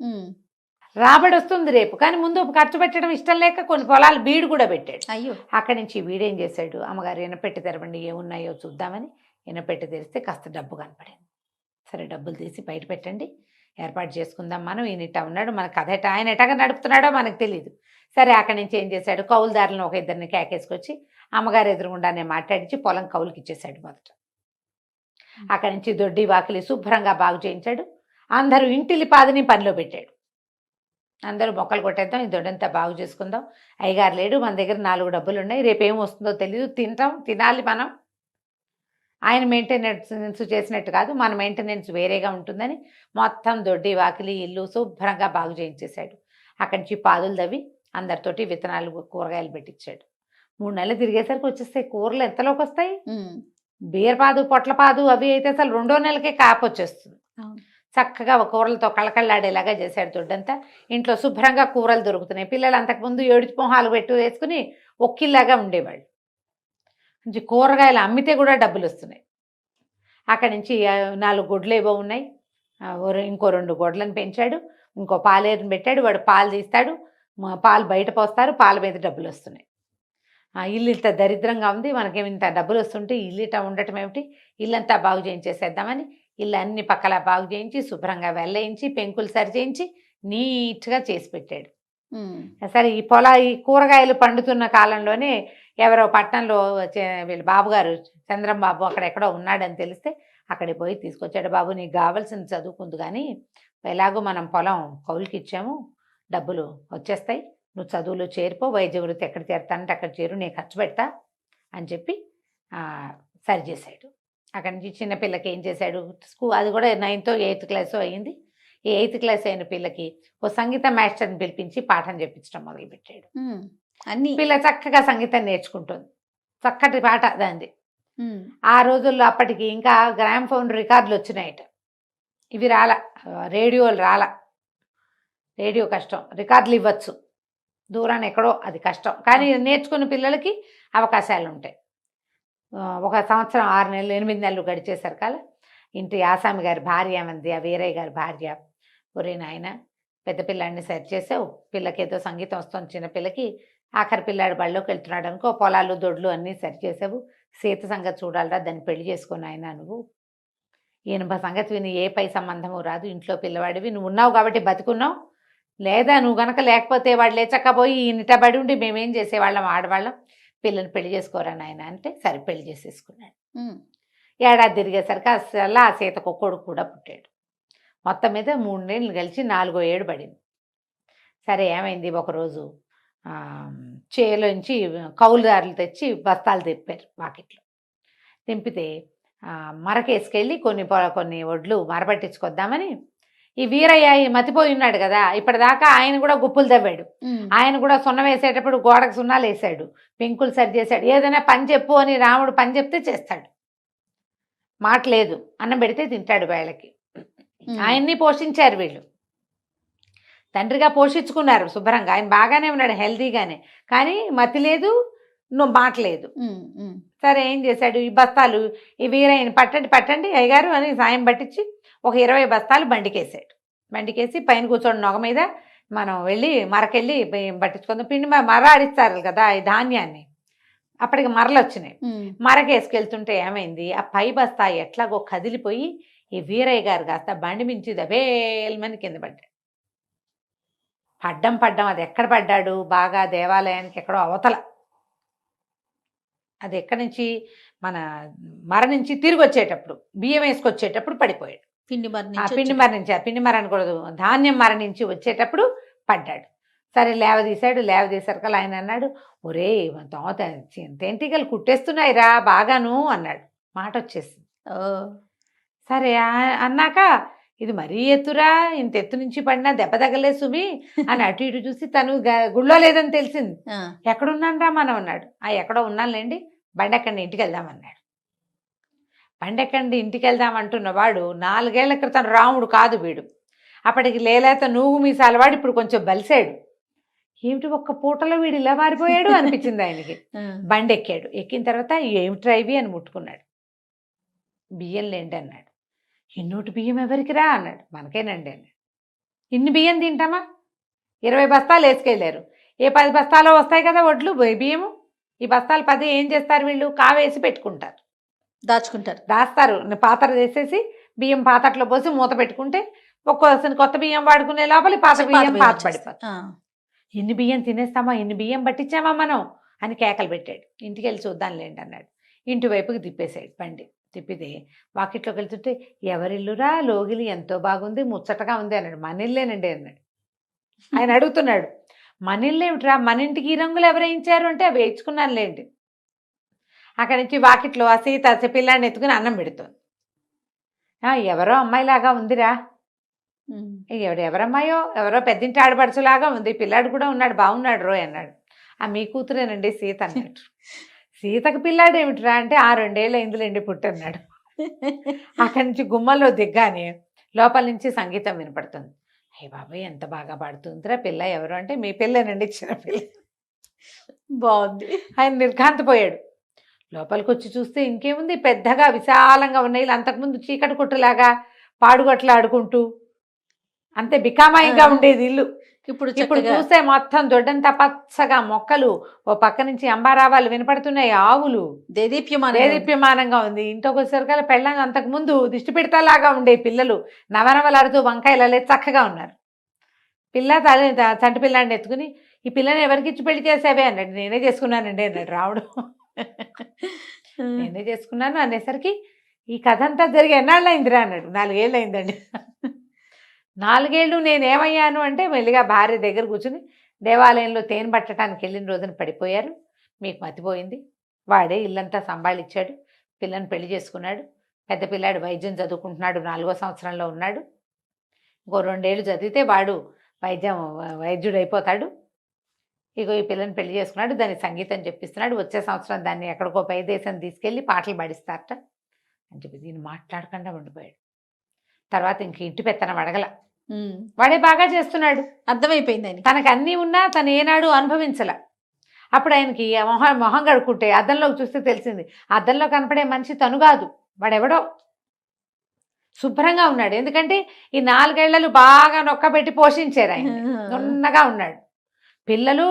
రాబడి వస్తుంది రేపు, కానీ ముందు ఖర్చు పెట్టడం ఇష్టం లేక కొన్ని పొలాలు బీడు కూడా పెట్టాడు. అయ్యో. అక్కడి నుంచి వీడేం చేశాడు, అమ్మగారు ఎనపెట్టి తెరవండి ఏమున్నాయో చూద్దామని ఎనపెట్టి తెరిస్తే కాస్త డబ్బు కనపడింది. సరే డబ్బులు తీసి బయట పెట్టండి, ఏర్పాటు చేసుకుందాం మనం, ఈయన ఇట్టా ఉన్నాడు, మన కథ ఎట్టా ఆయన ఎట్టగా నడుపుతున్నాడో మనకు తెలియదు. సరే అక్కడి నుంచి ఏం చేశాడు, కౌలుదారులను ఒక 2 కేకేసుకొచ్చి అమ్మగారు ఎదురుగుండానే మాట్లాడించి పొలం కౌలుకి ఇచ్చేశాడు మొదట. అక్కడి నుంచి దొడ్డి వాకిలి శుభ్రంగా బాగు చేయించాడు. అందరూ ఇంటిలి పాదిని పనిలో పెట్టాడు. అందరూ మొక్కలు కొట్టేద్దాం, ఈ దొడ్డంతా బాగు చేసుకుందాం, అయ్యగారు లేడు, మన దగ్గర 4 డబ్బులు ఉన్నాయి, రేపేం వస్తుందో తెలియదు, తినాలి మనం. ఆయన మెయింటెనెన్స్ చేసినట్టు కాదు, మన మెయింటెనెన్స్ వేరేగా ఉంటుందని మొత్తం దొడ్డి వాకిలి ఇల్లు శుభ్రంగా బాగు చేయించేశాడు. అక్కడి నుంచి పాదులు తవ్వి అందరితోటి విత్తనాలు కూరగాయలు పెట్టించాడు. 3 నెలలు తిరిగేసరికి వచ్చేస్తాయి కూరలు. ఎంతలోకి వస్తాయి? బీరపాదు పొట్లపాదు అవి అయితే అసలు 2వ నెలకే కాపు వచ్చేస్తుంది. చక్కగా కూరలతో కళకళ్ళాడేలాగా చేశాడు దొడ్డంతా. ఇంట్లో శుభ్రంగా కూరలు దొరుకుతున్నాయి. పిల్లలు అంతకుముందు ఏడుచు మొహాలు వేసుకుని ఒక్కిల్లాగా ఉండేవాళ్ళు. నుంచి కూరగాయలు అమ్మితే కూడా డబ్బులు వస్తున్నాయి. అక్కడి నుంచి 4 గొడ్లు ఏవో ఉన్నాయి, ఇంకో 2 గొడ్లను పెంచాడు, ఇంకో పాలేరుని పెట్టాడు. వాడు పాలు తీస్తాడు, పాలు బయట పోస్తారు, పాల మీద డబ్బులు వస్తున్నాయి. ఇల్లు ఇంత దరిద్రంగా ఉంది, మనకేమి ఇంత డబ్బులు వస్తుంటే ఇల్లు ఇట్లా ఉండటం ఏమిటి, ఇల్లంతా బాగు చేయించేసేద్దామని ఇల్లు అన్ని పక్కల బాగు చేయించి శుభ్రంగా వెళ్ళేయించి పెంకులు సరి చేయించి నీట్గా చేసి పెట్టాడు. సరే ఈ కూరగాయలు పండుతున్న కాలంలోనే ఎవరో పట్టణంలో వీళ్ళ బాబుగారు చంద్రం బాబు అక్కడెక్కడో ఉన్నాడని తెలిస్తే అక్కడికి పోయి తీసుకొచ్చాడు. బాబు నీకు కావాల్సింది చదువుకుంది, కానీ ఎలాగో మనం పొలం కౌలుకి ఇచ్చాము, డబ్బులు వచ్చేస్తాయి, నువ్వు చదువులో చేరిపో, వైద్య వృత్తి ఎక్కడ చేరుతానంటే అక్కడ చేరు, నేను ఖర్చు పెడతా అని చెప్పి సరి చేశాడు. అక్కడి నుంచి చిన్నపిల్లకి ఏం చేశాడు, అది కూడా 9th or 8th క్లాస్ అయ్యింది. ఈ 8th క్లాస్ అయిన పిల్లకి ఓ సంగీత మాస్టర్ని పిలిపించి పాఠం చెప్పించడం మొదలుపెట్టాడు. పిల్ల చక్కగా సంగీతం నేర్చుకుంటుంది, చక్కటి పాట దాంది. ఆ రోజుల్లో అప్పటికి ఇంకా గ్రామ్ఫోన్ రికార్డులు వచ్చినాయట, ఇవి రేడియోలు రేడియో కష్టం, రికార్డులు ఇవ్వచ్చు దూరాన్ని ఎక్కడో, అది కష్టం, కానీ నేర్చుకున్న పిల్లలకి అవకాశాలు ఉంటాయి. 1 సంవత్సరం 6 నెలలు 8 నెలలు గడిచేసరికల్లా ఇంటి ఆసామి గారి భార్య మంది, ఆ వీరయ్య గారి భార్య, ఒరే నాయన పెద్ద పిల్లాడిని సరి చేసావు, పిల్లకి ఏదో సంగీతం వస్తుంది, చిన్నపిల్లకి ఆఖరి పిల్లాడు బళ్ళోకి వెళ్తున్నాడు అనుకో, పొలాలు దొడ్లు అన్నీ సరి చేసావు, సీత సంగతి చూడాలరా, దాన్ని పెళ్లి చేసుకుని ఆయన నువ్వు, ఈయన సంగతి విని ఏ పై సంబంధము రాదు, ఇంట్లో పిల్లవాడివి, నువ్వు ఉన్నావు కాబట్టి బతుకున్నావు, లేదా నువ్వు గనక లేకపోతే వాడు లేచక్కపోయి ఈయనట బడి ఉండి మేమేం చేసేవాళ్ళం, ఆడవాళ్ళం, పిల్లని పెళ్లి చేసుకోరా నాయన అంటే సరే పెళ్లి చేసేసుకున్నాడు. ఏడాది తిరిగేసరికి అసలు ఆ సీతకు కొడుకు కూడా పుట్టాడు. మొత్తం మీద 3 నెలలు కలిసి 4వ ఏడు పడింది. సరే ఏమైంది, ఒకరోజు చేలోంచి కౌలుదారులు తెచ్చి బస్తాలు తెప్పారు వాకిట్లో. తెంపితే మరకేసుకెళ్ళి కొన్ని ఒడ్లు మరపట్టించుకొద్దామని ఈ వీరయ్య మతిపోయి ఉన్నాడు కదా, ఇప్పటిదాకా ఆయన కూడా గుప్పులు తవ్వాడు, ఆయన కూడా సున్నం వేసేటప్పుడు గోడకు సున్నాలు వేసాడు, పెంకులు సరి చేశాడు, ఏదైనా పని చెప్పు అని రాముడు పని చెప్తే చేస్తాడు, మాట లేదు, అన్నం పెడితే తింటాడు వేళకి. ఆయన్ని పోషించారు వీళ్ళు, తండ్రిగా పోషించుకున్నారు శుభ్రంగా, ఆయన బాగానే ఉన్నాడు హెల్తీగానే, కానీ మతి లేదు, నువ్వు మాటలేదు. సరే ఏం చేశాడు, ఈ బస్తాలు ఈ వీరయ్యని పట్టండి అయ్యగారు అని సాయం పట్టించి ఒక 20 బస్తాలు బండికేసాడు. బండికేసి పైన కూర్చోండి నొగ మీద, మనం వెళ్ళి మరకెళ్ళి పట్టించుకుందాం. పిండి మర ఆడిస్తారు కదా ఈ ధాన్యాన్ని, అప్పటికి మరలు వచ్చినాయి. మరకేసుకెళ్తుంటే ఏమైంది, ఆ పై బస్తా ఎట్లాగో కదిలిపోయి ఈ వీరయ్య గారు కాస్త బండి మించి దబేల్మని కింద పడ్డాడు. పడ్డం అది ఎక్కడ పడ్డాడు, బాగా దేవాలయానికి ఎక్కడో అవతల, అది ఎక్కడి నుంచి మన మర నుంచి తిరిగి వచ్చేటప్పుడు బియ్యం వేసుకొచ్చేటప్పుడు పడిపోయాడు. పిండి మర అనకూడదు, ధాన్యం మర నుంచి వచ్చేటప్పుడు పడ్డాడు. సరే లేవదీశారు. ఆయన అన్నాడు, ఒరే తేంటికలు కుట్టేస్తున్నాయిరా బాగాను అన్నాడు. మాట వచ్చేసింది. సరే అన్నాక, ఇది మరీ ఎత్తురా, ఇంత ఎత్తు నుంచి పడినా దెబ్బ తగలే సుమి అని అటు ఇటు చూసి తను గుళ్ళో లేదని తెలిసింది. ఎక్కడున్నానరా మనం అన్నాడు. ఎక్కడో ఉన్నానులేండి, బండి ఎక్కండి ఇంటికి వెళ్దామన్నాడు. బండి ఎక్కండి ఇంటికి వెళ్దామంటున్న వాడు 4 ఏళ్ల క్రితం రాముడు కాదు వీడు. అప్పటికి లేలేత నువ్వు మీసాల వాడు ఇప్పుడు కొంచెం బలిసాడు. ఏమిటి ఒక్క పూటలో వీడు ఇలా మారిపోయాడు అనిపించింది ఆయనకి. బండి ఎక్కాడు. ఎక్కిన తర్వాత ఏమిట్రా ఇవి అని ముట్టుకున్నాడు. బియ్యం లేండి అన్నాడు. ఇన్నోటి బియ్యం ఎవరికిరా అన్నాడు. మనకేనండి అన్నాడు. ఇన్ని బియ్యం తింటామా? 20 బస్తాలు వేసుకెళ్ళారు. ఏ 10 బస్తాలో వస్తాయి కదా వడ్లు బియ్యము. ఈ బస్తాలు 10 ఏం చేస్తారు వీళ్ళు, కావేసి పెట్టుకుంటారు, దాస్తారు. పాత్ర వేసేసి బియ్యం పాత్రలో పోసి మూత పెట్టుకుంటే ఒక్కోసారి కొత్త బియ్యం వాడుకునే లోపల పాత బియ్యం పాత పడిపోతుంది. ఎన్ని బియ్యం తినేస్తామా, ఎన్ని బియ్యం పట్టించామా మనం అని కేకలు పెట్టాడు. ఇంటికి వెళ్ళి చూద్దాంలేండి అన్నాడు. ఇంటి వైపుకి తిప్పేశాడు బండి. తిప్పితే వాకిట్లోకి వెళ్తుంటే, ఎవరిల్లురా లోగిలి ఎంతో బాగుంది, ముచ్చటగా ఉంది అన్నాడు. మన ఇల్లేనండి అన్నాడు. ఆయన అడుగుతున్నాడు, మన ఇల్లు ఏమిట్రా, మన ఇంటికి ఈ రంగులు ఎవరేయించారు అంటే, అవి వేయించుకున్నానులేండి. అక్కడి నుంచి వాకిట్లో ఆ సీత పిల్లాడిని ఎత్తుకుని అన్నం పెడుతుంది. ఎవరో అమ్మాయిలాగా ఉందిరా, ఎవరమ్మాయో, ఎవరో పెద్దింటి ఆడపడుచులాగా ఉంది, పిల్లాడు కూడా ఉన్నాడు, బాగున్నాడు రోయ్ అన్నాడు. మీ కూతురేనండి సీత అన్నట్టు. సీతకు పిల్లాడు ఏమిటిరా అంటే, 2 ఏళ్ళు అయిందిలేండి పుట్టన్నాడు. అక్కడి నుంచి గుమ్మల్లో దిగ్గానే లోపల నుంచి సంగీతం వినపడుతుంది. అయ్య బాబాయ్ ఎంత బాగా పాడుతుందిరా పిల్ల, ఎవరు అంటే, మీ పిల్లేనండి, చిన్న పిల్ల. బాగుంది. ఆయన నిర్ఘాంతపోయాడు. లోపలికి వచ్చి చూస్తే ఇంకేముంది, పెద్దగా విశాలంగా ఉన్నాయి. అంతకుముందు చీకటి కొట్టులాగా పాడుగట్లా ఆడుకుంటూ అంతే బికామాయిగా ఉండేది ఇల్లు. ఇప్పుడు చూస్తే మొత్తం దొడ్డంతా పచ్చగా మొక్కలు, ఓ పక్క నుంచి అంబారావాలు వినపడుతున్నాయి, ఆవులు, దేదీప్యమానంగా ఉంది. ఇంట్లోకి వచ్చేసరికల్లా పెళ్ళంగా అంతకు ముందు దిష్టి పెడతాలాగా ఉండే పిల్లలు నవనవలాడుతూ వంకాయలలే చక్కగా ఉన్నారు. చంటి పిల్లాడిని ఎత్తుకుని, ఈ పిల్లని ఎవరికి ఇచ్చి పెళ్లి చేసావే అన్నాడు. నేనే చేసుకున్నానండి అన్నాడు రావుడు. నేనే చేసుకున్నాను అనేసరికి, ఈ కథ అంతా జరిగి ఎన్నాళ్ళు అయిందిరా అన్నాడు. 4 ఏళ్ళు అయిందండి. 4 ఏళ్ళు నేనేమయ్యాను అంటే, మెల్లిగా భార్య దగ్గర కూర్చుని దేవాలయంలో తేనె పట్టడానికి వెళ్ళిన రోజున పడిపోయారు, మీకు మతిపోయింది, వాడే ఇల్లంతా సంభాళించాడు, పిల్లని పెళ్లి చేసుకున్నాడు, పెద్ద పిల్లాడు వైద్యం చదువుకుంటున్నాడు, 4వ సంవత్సరంలో ఉన్నాడు, ఇంకో 2 ఏళ్ళు చదివితే వాడు వైద్యుడు అయిపోతాడు, ఇగో ఈ పిల్లని పెళ్లి చేసుకున్నాడు, దానికి సంగీతం చెప్పిస్తున్నాడు, వచ్చే సంవత్సరం దాన్ని ఎక్కడికో పై దేశం తీసుకెళ్ళి పాటలు పాడిస్తారట అని చెప్పి దీన్ని మాట్లాడకుండా ఉండిపోయాడు. తర్వాత ఇంక ఇంటి పెత్తనం అడగల, వాడే బాగా చేస్తున్నాడు, అర్థమైపోయింది ఆయన. తనకు అన్నీ ఉన్నా తను ఏనాడు అనుభవించల. అప్పుడు ఆయనకి మొహం కడుక్కుంటే అద్దంలోకి చూస్తే తెలిసింది, అద్దంలో కనపడే మనిషి తను కాదు, వాడెవడో. శుభ్రంగా ఉన్నాడు, ఎందుకంటే ఈ 4 ఏళ్లలో బాగా నొక్కబెట్టి పోషించారు ఆయన. నున్నగా ఉన్నాడు, పిల్లలు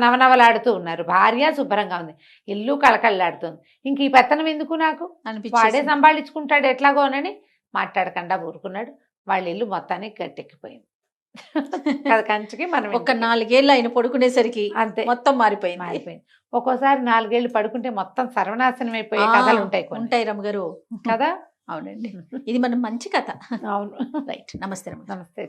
నవనవలాడుతూ ఉన్నారు, భార్య శుభ్రంగా ఉంది, ఇల్లు కళకళలాడుతుంది. ఇంక ఈ పెత్తనం ఎందుకు నాకు, వాడే సంభాళించుకుంటాడు ఎట్లాగోనని మాట్లాడకుండా ఊరుకున్నాడు. వాళ్ళ ఇల్లు మొత్తానికి గట్టెక్కిపోయింది. కంచికి మనం ఒక 4 ఏళ్ళు ఆయన పడుకునేసరికి అంతే మొత్తం మారిపోయింది. ఒక్కోసారి 4 ఏళ్ళు పడుకుంటే మొత్తం సర్వనాశనం అయిపోయే కథలు ఉంటాయి రమ్మగారు కదా. అవునండి, ఇది మనం మంచి కథ. అవును, రైట్. నమస్తే. నమస్తే.